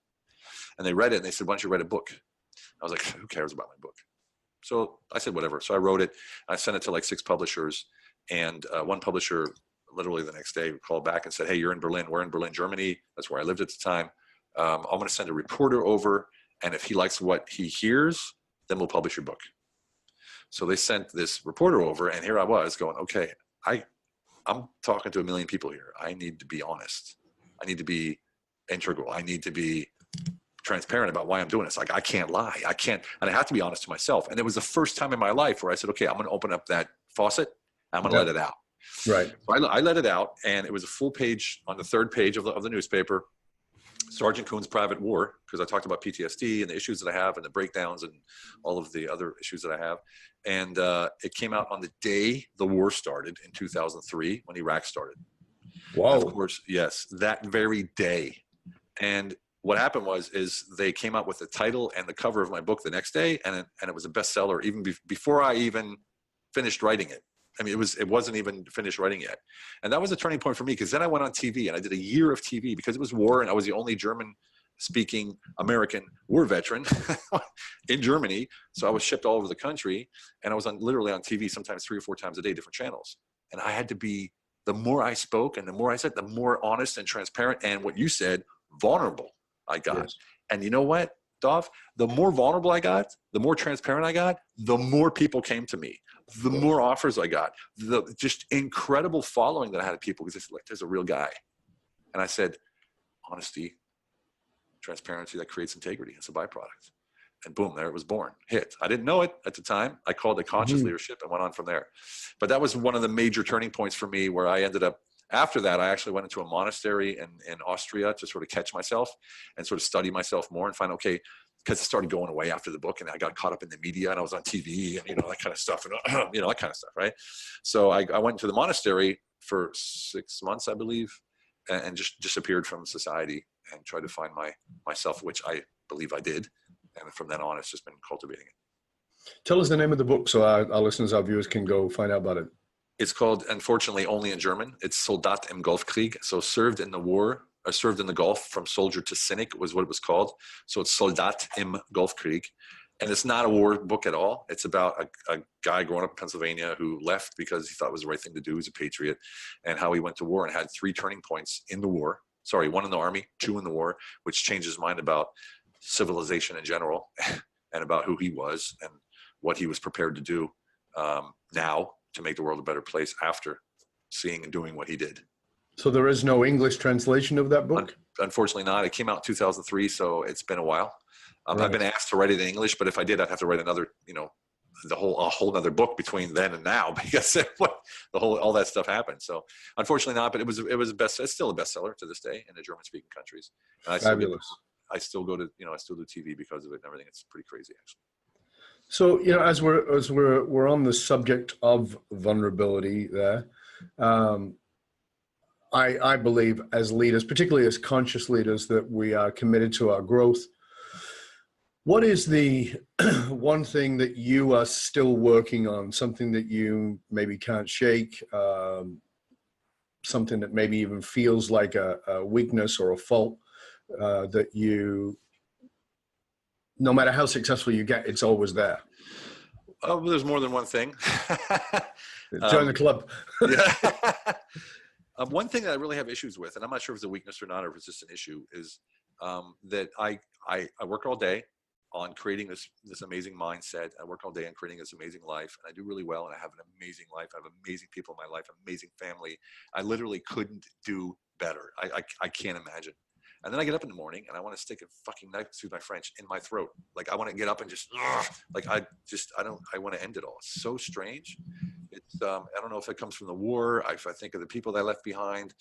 And they read it, and they said, why don't you write a book? I was like, who cares about my book? So I said, whatever. So I wrote it. I sent it to like 6 publishers. And one publisher, literally the next day, called back and said, hey, you're in Berlin. We're in Berlin, Germany. That's where I lived at the time. I'm going to send a reporter over. And if he likes what he hears, then we'll publish your book. So they sent this reporter over, and here I was going, okay, I'm talking to 1 million people here. I need to be honest. I need to be integral. I need to be transparent about why I'm doing this. Like, I can't lie. I can't, and I have to be honest to myself. And it was the first time in my life where I said, okay, I'm going to open up that faucet. I'm going to let it out. Right. So I let it out, and it was a full page on the 3rd page of the newspaper. Sergeant Kuhn's Private War, because I talked about PTSD and the issues that I have and the breakdowns and all of the other issues that I have. And it came out on the day the war started in 2003 when Iraq started. Wow. And of course, yes, that very day. And what happened is they came out with the title and the cover of my book the next day, and it was a bestseller even before I even finished writing it. I mean, it wasn't even finished writing yet. And that was a turning point for me, because then I went on TV and I did a year of TV because it was war, and I was the only German-speaking American war veteran in Germany. So I was shipped all over the country, and I was literally on TV sometimes 3 or 4 times a day, different channels. And I had to be, the more I spoke and the more I said, the more honest and transparent, and what you said, vulnerable I got. Yes. And you know what, Dov? The more vulnerable I got, the more transparent I got, the more people came to me. The more offers I got, the just incredible following that I had of people, because they said, like, there's a real guy. And I said, honesty, transparency, that creates integrity. It's a byproduct. And boom, there it was born. HIT. I didn't know it at the time. I called it conscious leadership and went on from there. But that was one of the major turning points for me, where I ended up, after that, I actually went into a monastery in Austria to sort of catch myself and sort of study myself more and find, okay, because it started going away after the book, and I got caught up in the media, and I was on TV and, that kind of stuff, and, that kind of stuff. Right. So I went to the monastery for 6 months, I believe, and just disappeared from society and tried to find myself, which I believe I did. And from then on, it's just been cultivating it. Tell us the name of the book so our listeners, our viewers can go find out about it. It's called, unfortunately, only in German. It's Soldat im Golfkrieg. So served in the war, or served in the Gulf, from soldier to cynic was what it was called. So it's Soldat im Golfkrieg. And it's not a war book at all. It's about a guy growing up in Pennsylvania who left because he thought it was the right thing to do. He's a patriot, and how he went to war and had 3 turning points in the war. 1 in the army, 2 in the war, which changed his mind about civilization in general and about who he was and what he was prepared to do now to make the world a better place after seeing and doing what he did. So there is no English translation of that book? Unfortunately not. It came out in 2003, so it's been a while. Right. I've been asked to write it in English, but if I did, I'd have to write another, a whole other book between then and now, because all that stuff happened. So unfortunately not, but it was it's still a bestseller to this day in the German speaking countries. And Fabulous. I still do TV because of it and everything. It's pretty crazy, actually. So, as we're on the subject of vulnerability there, I believe as leaders, particularly as conscious leaders, that we are committed to our growth. What is the one thing that you are still working on, something that you maybe can't shake, something that maybe even feels like a weakness or a fault, that you, no matter how successful you get, it's always there? Oh, well, there's more than one thing. Join the club. Yeah. One thing that I really have issues with, and I'm not sure if it's a weakness or not, or if it's just an issue, is that I work all day on creating this amazing mindset. I work all day on creating this amazing life, and I do really well, and I have an amazing life. I have amazing people in my life, amazing family. I literally couldn't do better. I can't imagine. And then I get up in the morning and I want to stick a fucking knife, excuse my French, in my throat. Like I want to get up and just, I want to end it all. It's so strange. It's, I don't know if it comes from the war. If I think of the people that I left behind,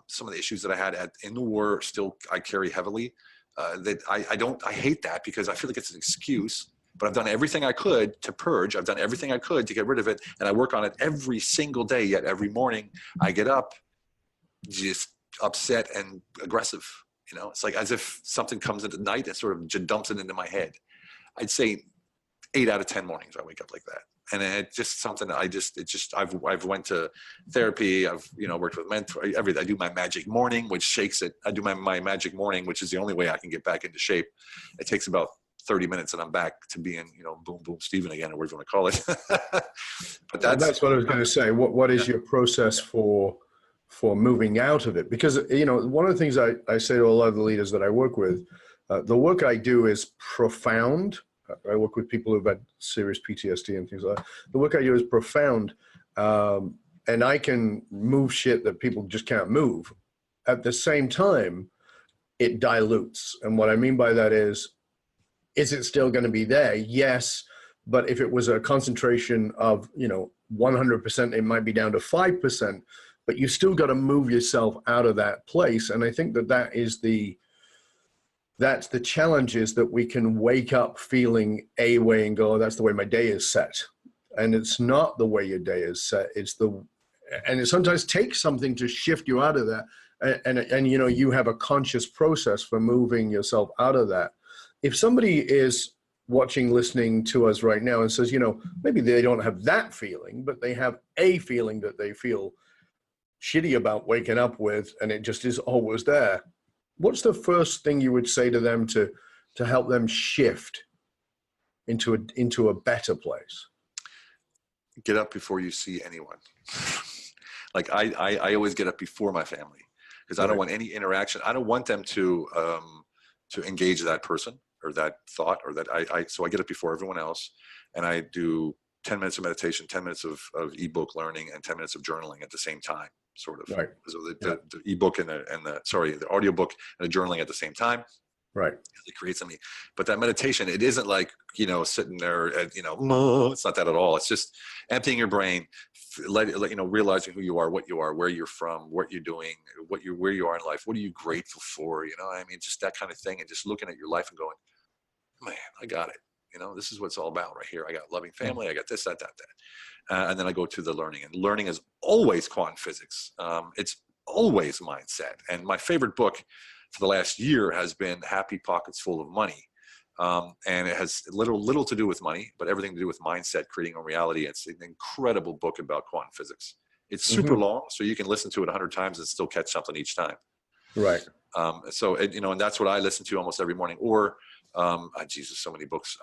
some of the issues that I had in the war still I carry heavily. That I hate that because I feel like it's an excuse, but I've done everything I could to purge. I've done everything I could to get rid of it. And I work on it every single day. Yet every morning I get up just upset and aggressive. It's like as if something comes in at night and sort of just dumps it into my head. I'd say 8 out of 10 mornings I wake up like that. And it's just something I've went to therapy. I've, worked with mentors, everything. I do my magic morning, which shakes it. I do my magic morning, which is the only way I can get back into shape. It takes about 30 minutes and I'm back to being, boom, boom, Steven again, or whatever you want to call it. But that's what I was going to say. What is your process for moving out of it? Because, one of the things I say to a lot of the leaders that I work with, the work I do is profound. I work with people who've had serious PTSD and things like that. The work I do is profound. And I can move shit that people just can't move. At the same time, it dilutes. And what I mean by that is it still going to be there? Yes. But if it was a concentration of, 100%, it might be down to 5%. But you still got to move yourself out of that place. And I think that's the challenge, is that we can wake up feeling a way and go, oh, that's the way my day is set. And it's not the way your day is set. And it sometimes takes something to shift you out of that. And you have a conscious process for moving yourself out of that. If somebody is watching, listening to us right now and says, maybe they don't have that feeling, but they have a feeling that they feel shitty about waking up with, and it just is always there. What's the first thing you would say to them to help them shift into a better place? Get up before you see anyone. Like I always get up before my family because I don't want any interaction. I don't want them to engage that person or that thought or that so I get up before everyone else, and I do 10 minutes of meditation, 10 minutes of ebook learning, and 10 minutes of journaling at the same time, sort of. Right. So the ebook and the audiobook and the journaling at the same time. Right. It creates something. But that meditation, it isn't like, sitting there at, it's not that at all. It's just emptying your brain, realizing who you are, what you are, where you're from, what you're doing, where you are in life. What are you grateful for? Just that kind of thing. And just looking at your life and going, man, I got it. This is what it's all about right here. I got loving family. I got this, that. And then I go to the learning. And learning is always quantum physics. It's always mindset. And my favorite book for the last year has been Happy Pockets Full of Money. And it has little to do with money, but everything to do with mindset, creating a reality. It's an incredible book about quantum physics. It's super long, so you can listen to it 100 times and still catch something each time. Right. And that's what I listen to almost every morning. Or, Jesus, so many books.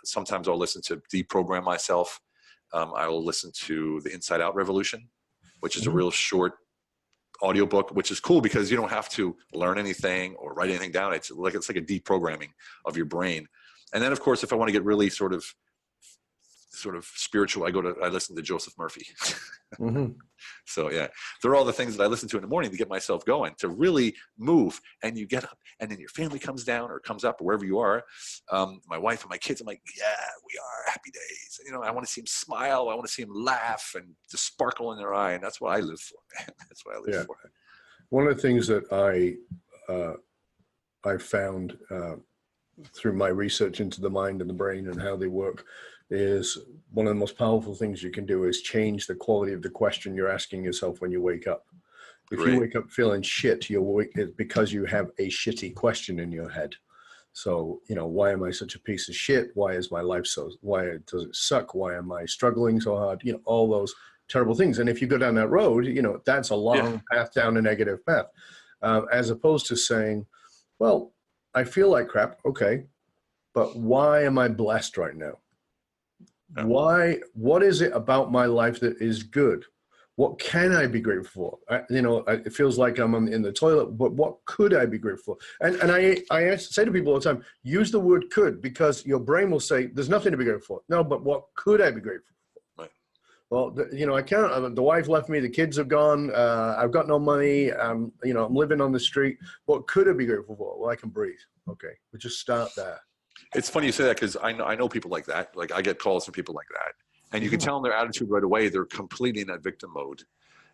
Sometimes I'll listen to Deprogram Myself. I will listen to The Inside Out Revolution, which is a real short audiobook, which is cool because you don't have to learn anything or write anything down. It's like a deprogramming of your brain. And then, of course, if I want to get really sort of sort of spiritual. I listen to Joseph Murphy. Mm-hmm. So yeah, they're all the things that I listen to in the morning to get myself going, to really move. And you get up, and then your family comes down or comes up, or wherever you are. My wife and my kids, I'm like, yeah, we are, happy days. You know, I want to see them smile. I want to see them laugh and the sparkle in their eye. And that's what I live for, man. That's what I live for. One of the things that I found through my research into the mind and the brain and how they work is one of the most powerful things you can do is change the quality of the question you're asking yourself when you wake up. If you wake up feeling shit, it's because you have a shitty question in your head. So, you know, why am I such a piece of shit? Why is my life why does it suck? Why am I struggling so hard? You know, all those terrible things. And if you go down that road, you know, that's a long path down a negative path. As opposed to saying, well, I feel like crap. Okay. But why am I blessed right now? What is it about my life that is good? What can I be grateful for? It feels like I'm in the toilet, but what could I be grateful for? And I say to people all the time, use the word could, because your brain will say, there's nothing to be grateful for. No, but what could I be grateful for? Right. Well, I can't. The wife left me. The kids have gone. I've got no money. I'm living on the street. What could I be grateful for? Well, I can breathe. Okay, we'll just start there. It's funny you say that, because I know people like that. Like, I get calls from people like that. And you can tell them their attitude right away. They're completely in that victim mode.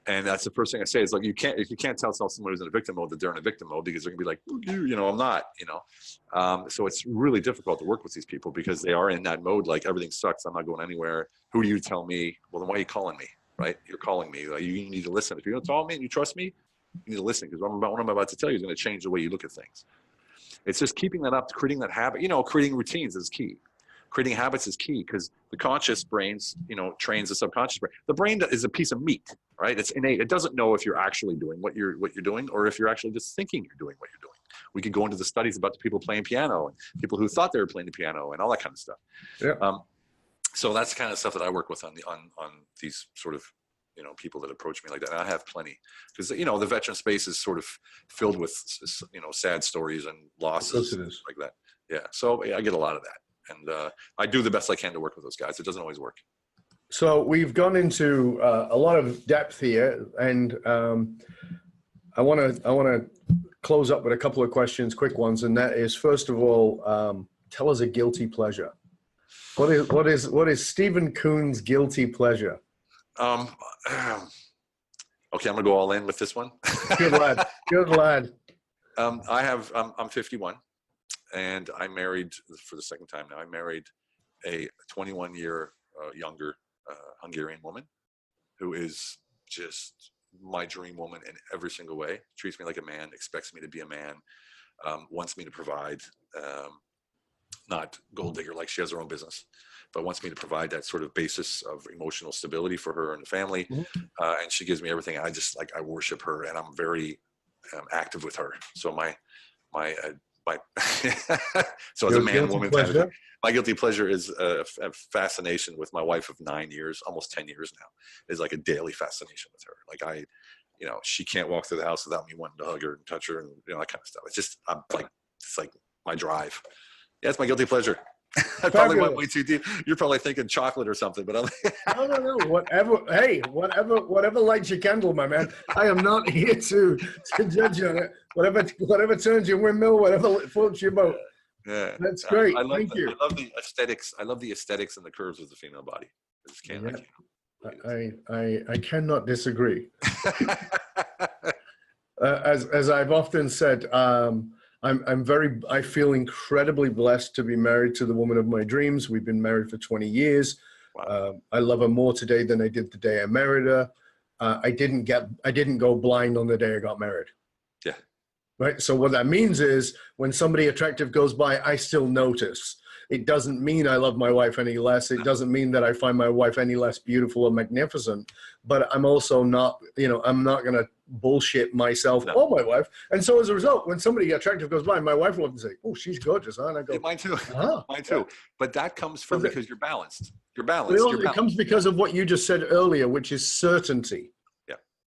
And that's the first thing I say is, like, if you can't tell someone who's in a victim mode that they're in a victim mode, because they're gonna be like, I'm not, so it's really difficult to work with these people, because they are in that mode. Like, everything sucks. I'm not going anywhere. Who do you tell me? Well, then why are you calling me? Right? You're calling me. Like, you need to listen. If you don't tell me and you trust me, you need to listen, because what I'm about to tell you is going to change the way you look at things. It's just keeping that up, creating that habit. Creating routines is key. Creating habits is key, because the conscious brains, trains the subconscious brain. The brain is a piece of meat, right? It's innate. It doesn't know if you're actually doing what you're doing, or if you're actually just thinking you're doing what you're doing. We could go into the studies about the people playing piano and people who thought they were playing the piano and all that kind of stuff. Yeah. So that's the kind of stuff that I work with on these sort of people that approach me like that. And I have plenty, because the veteran space is sort of filled with sad stories and losses like that. Yeah. So I get a lot of that. And I do the best I can to work with those guys. It doesn't always work. So we've gone into a lot of depth here, and I want to close up with a couple of questions, quick ones, and that is, first of all, tell us a guilty pleasure. What is Steven Kuhn's guilty pleasure? Okay, I'm gonna go all in with this one. Good lad. Good lad. I'm 51. And I married, for the second time now, I married a 21-year younger Hungarian woman, who is just my dream woman in every single way. Treats me like a man, expects me to be a man, wants me to provide, not gold digger like she has her own business, but wants me to provide that sort of basis of emotional stability for her and the family. Mm-hmm. And she gives me everything. I worship her, and I'm very active with her. So so as a man woman kind of, my guilty pleasure is a fascination with my wife of 9 years, almost 10 years now, is like a daily fascination with her. Like she can't walk through the house without me wanting to hug her and touch her and that kind of stuff. It's just, it's like my drive. Yeah, it's my guilty pleasure. I probably went way too deep. You're probably thinking chocolate or something, but I'm no. Whatever. Hey, whatever lights your candle, my man. I am not here to judge you on it. Whatever turns your windmill, whatever floats your boat. Yeah, that's great. Thank you. I love the aesthetics. I love the aesthetics and the curves of the female body. I just can't. I cannot disagree. As I've often said, I feel incredibly blessed to be married to the woman of my dreams. We've been married for 20 years. Wow. I love her more today than I did the day I married her. I didn't go blind on the day I got married. Yeah. Right. So what that means is, when somebody attractive goes by, I still notice. It doesn't mean I love my wife any less. It doesn't mean that I find my wife any less beautiful or magnificent. But I'm also not, I'm not going to bullshit myself or my wife. And so as a result, when somebody attractive goes by, my wife will often say, "Oh, she's gorgeous," huh? And I go, yeah, "Mine too." Mine too. But that comes from because you're balanced. You're balanced. It comes because of what you just said earlier, which is certainty. Yeah.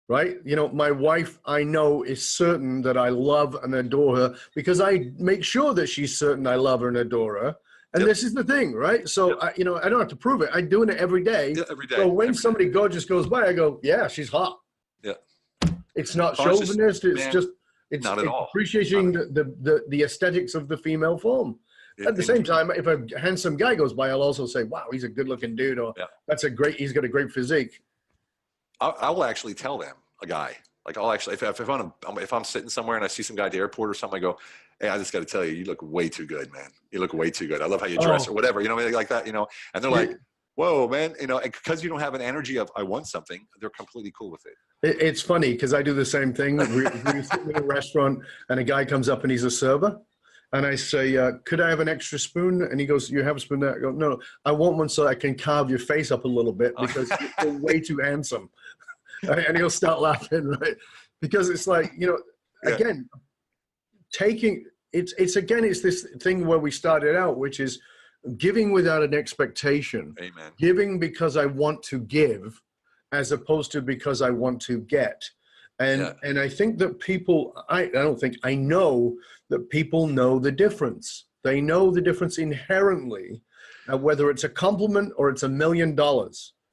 Right? My wife, I know, is certain that I love and adore her, because I make sure that she's certain I love her and adore her. And this is the thing, right? So, I don't have to prove it. I'm doing it every day. Yeah, every day. So when somebody gorgeous goes by, I go, yeah, she's hot. Yeah. It's not chauvinist. It's not at all. Appreciating the aesthetics of the female form. At the same time, if a handsome guy goes by, I'll also say, wow, he's a good looking dude, or he's got a great physique. I will actually tell them, a guy, like I'll actually, if I'm sitting somewhere and I see some guy at the airport or something, I go, hey, I just got to tell you, you look way too good, man. You look way too good. I love how you dress or whatever, like that, and they're like, whoa, man, and because you don't have an energy of, I want something, they're completely cool with it. It's funny because I do the same thing. We're sitting in a restaurant and a guy comes up and he's a server. And I say, could I have an extra spoon? And he goes, you have a spoon there? I go, no, I want one so I can carve your face up a little bit because you're way too handsome. And he'll start laughing, right? Because it's like, again, it's this thing where we started out, which is giving without an expectation. Amen. Giving because I want to give as opposed to because I want to get. And I think that people, I know that people know the difference. They know the difference inherently, whether it's a compliment or it's $1 million.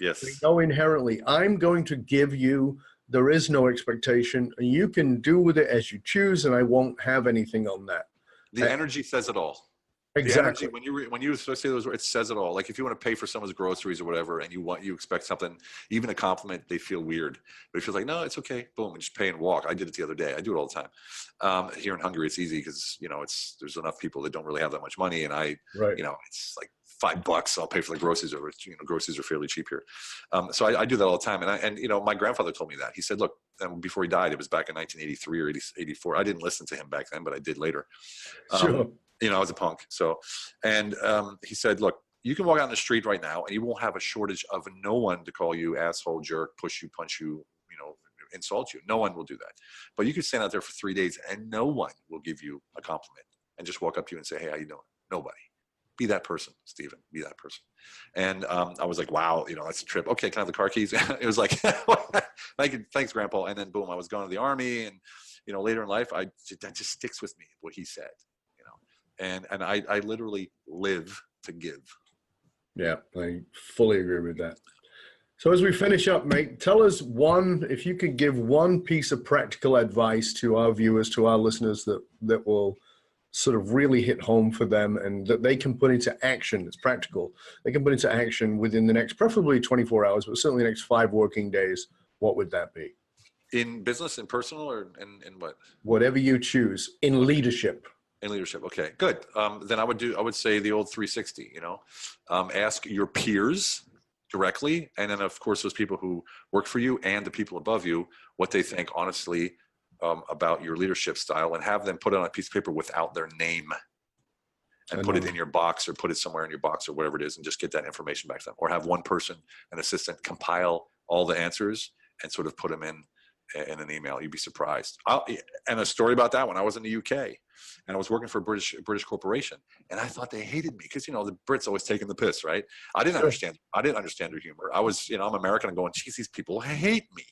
Yes. They know inherently, I'm going to give you, there is no expectation, and you can do with it as you choose, and I won't have anything on that. The energy says it all. Exactly. The energy, when you say those words, it says it all. Like if you want to pay for someone's groceries or whatever, and you expect something, even a compliment, they feel weird. But if you're like, no, it's okay, boom, and just pay and walk. I did it the other day. I do it all the time. Here in Hungary, it's easy because there's enough people that don't really have that much money, and it's like $5. I'll pay for the groceries, or groceries are fairly cheap here. So I do that all the time. And my grandfather told me that. He said, look, before he died, it was back in 1983 or 84. I didn't listen to him back then, but I did later. Sure. I was a punk. So, and he said, look, you can walk out in the street right now and you won't have a shortage of no one to call you asshole, jerk, push you, punch you, insult you. No one will do that. But you could stand out there for 3 days and no one will give you a compliment and just walk up to you and say, hey, how you doing? Nobody. Be that person, Steven. Be that person. And I was like, wow, that's a trip. Okay, can I have the car keys? It was like, thanks, Grandpa. And then boom, I was going to the Army, and later in life, that just sticks with me, what he said. And I literally live to give. Yeah, I fully agree with that. So as we finish up, mate, tell us if you could give one piece of practical advice to our viewers, to our listeners that will sort of really hit home for them and that they can put into action. It's practical. They can put into action within the next, preferably 24 hours, but certainly the next 5 working days. What would that be? In business, in personal, or in what? Whatever you choose. In leadership. In leadership. Okay, good. Then I would say the old 360, ask your peers directly. And then of course, those people who work for you and the people above you, what they think honestly about your leadership style, and have them put it on a piece of paper without their name and put it in your box, or put it somewhere in your box, or whatever it is, and just get that information back to them, or have one person, an assistant, compile all the answers and sort of put them in an email. You'd be surprised. And a story about that, when I was in the UK and I was working for a British corporation, and I thought they hated me because the Brits always taking the piss, right? I didn't understand their humor. I was I'm American and going, geez, these people hate me.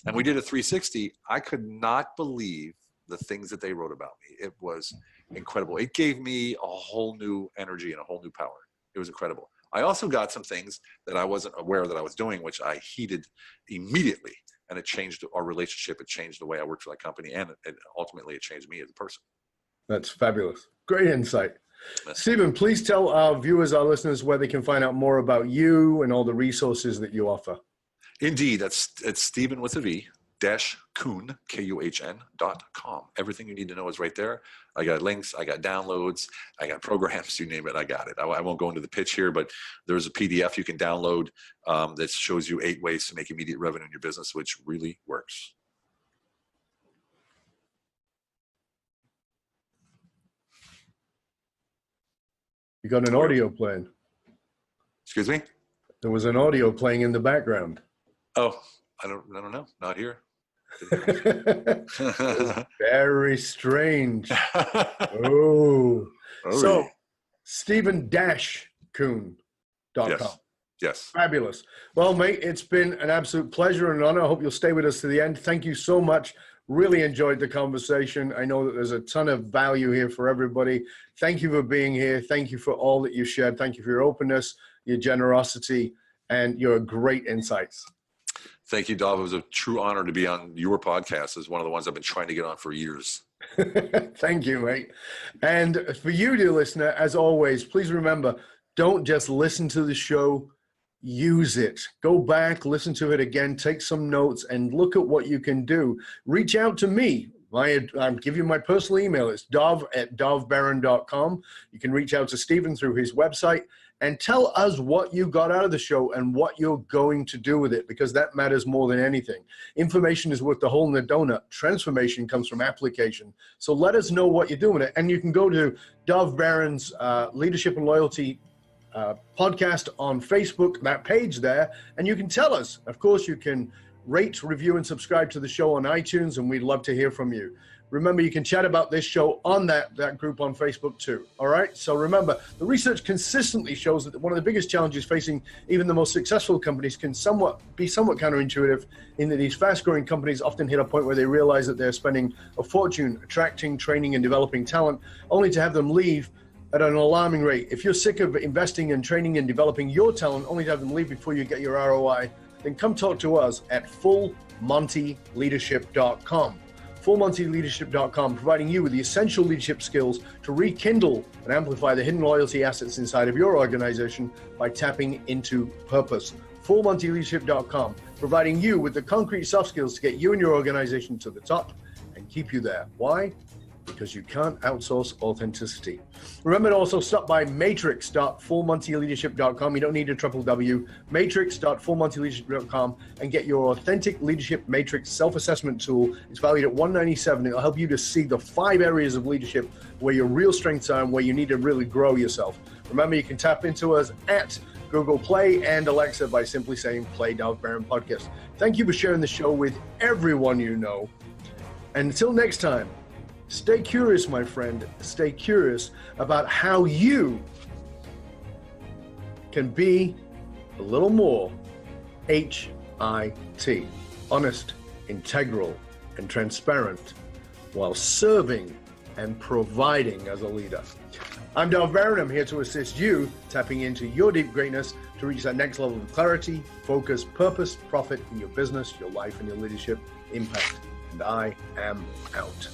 And we did a 360. I could not believe the things that they wrote about me. It was incredible. It gave me a whole new energy and a whole new power. It was incredible. I also got some things that I wasn't aware that I was doing, which I heeded immediately. And it changed our relationship. It changed the way I worked for that company. And ultimately, it changed me as a person. That's fabulous. Great insight. Steven, please tell our viewers, our listeners, where they can find out more about you and all the resources that you offer. Indeed. It's Steven with a V, Kuhn, KUHN.com. Everything you need to know is right there. I got links, I got downloads, I got programs, you name it, I got it. I won't go into the pitch here, but there's a PDF you can download that shows you 8 ways to make immediate revenue in your business, which really works. You got an audio playing. Excuse me? There was an audio playing in the background. Oh, I don't know. Not here. Very strange. Oh. So, Steven-Kuhn.com. Yes. Fabulous. Well, mate, it's been an absolute pleasure and an honor. I hope you'll stay with us to the end. Thank you so much. Really enjoyed the conversation. I know that there's a ton of value here for everybody. Thank you for being here. Thank you for all that you shared. Thank you for your openness, your generosity, and your great insights. Thank you, Dov. It was a true honor to be on your podcast. It's one of the ones I've been trying to get on for years. Thank you, mate. And for you, dear listener, as always, please remember, don't just listen to the show, use it. Go back, listen to it again, take some notes, and look at what you can do. Reach out to me. I'll give you my personal email. It's dov@dovbaron.com. You can reach out to Steven through his website and tell us what you got out of the show and what you're going to do with it, because that matters more than anything. Information is worth the hole in the donut. Transformation comes from application. So let us know what you're doing with it. And you can go to Dov Baron's Leadership and Loyalty podcast on Facebook, that page there, and you can tell us. Of course, you can rate, review, and subscribe to the show on iTunes, and we'd love to hear from you. Remember, you can chat about this show on that group on Facebook too. All right. So remember, the research consistently shows that one of the biggest challenges facing even the most successful companies can be somewhat counterintuitive, in that these fast-growing companies often hit a point where they realize that they're spending a fortune attracting, training, and developing talent, only to have them leave at an alarming rate. If you're sick of investing in training and developing your talent, only to have them leave before you get your ROI, then come talk to us at fullmontyleadership.com. fullmontyleadership.com, providing you with the essential leadership skills to rekindle and amplify the hidden loyalty assets inside of your organization by tapping into purpose. fullmontyleadership.com, providing you with the concrete soft skills to get you and your organization to the top and keep you there. Why? Because you can't outsource authenticity. Remember to also stop by matrix.fullmontyleadership.com. You don't need a triple W. Matrix.fullmontyleadership.com and get your authentic leadership matrix self-assessment tool. It's valued at $197. It'll help you to see the 5 areas of leadership where your real strengths are and where you need to really grow yourself. Remember, you can tap into us at Google Play and Alexa by simply saying Play Dov Baron Podcast. Thank you for sharing the show with everyone you know. And until next time, stay curious, my friend. Stay curious about how you can be a little more H-I-T, honest, integral, and transparent, while serving and providing as a leader. I'm Dov Baron. I'm here to assist you tapping into your deep greatness to reach that next level of clarity, focus, purpose, profit in your business, your life, and your leadership impact. And I am out.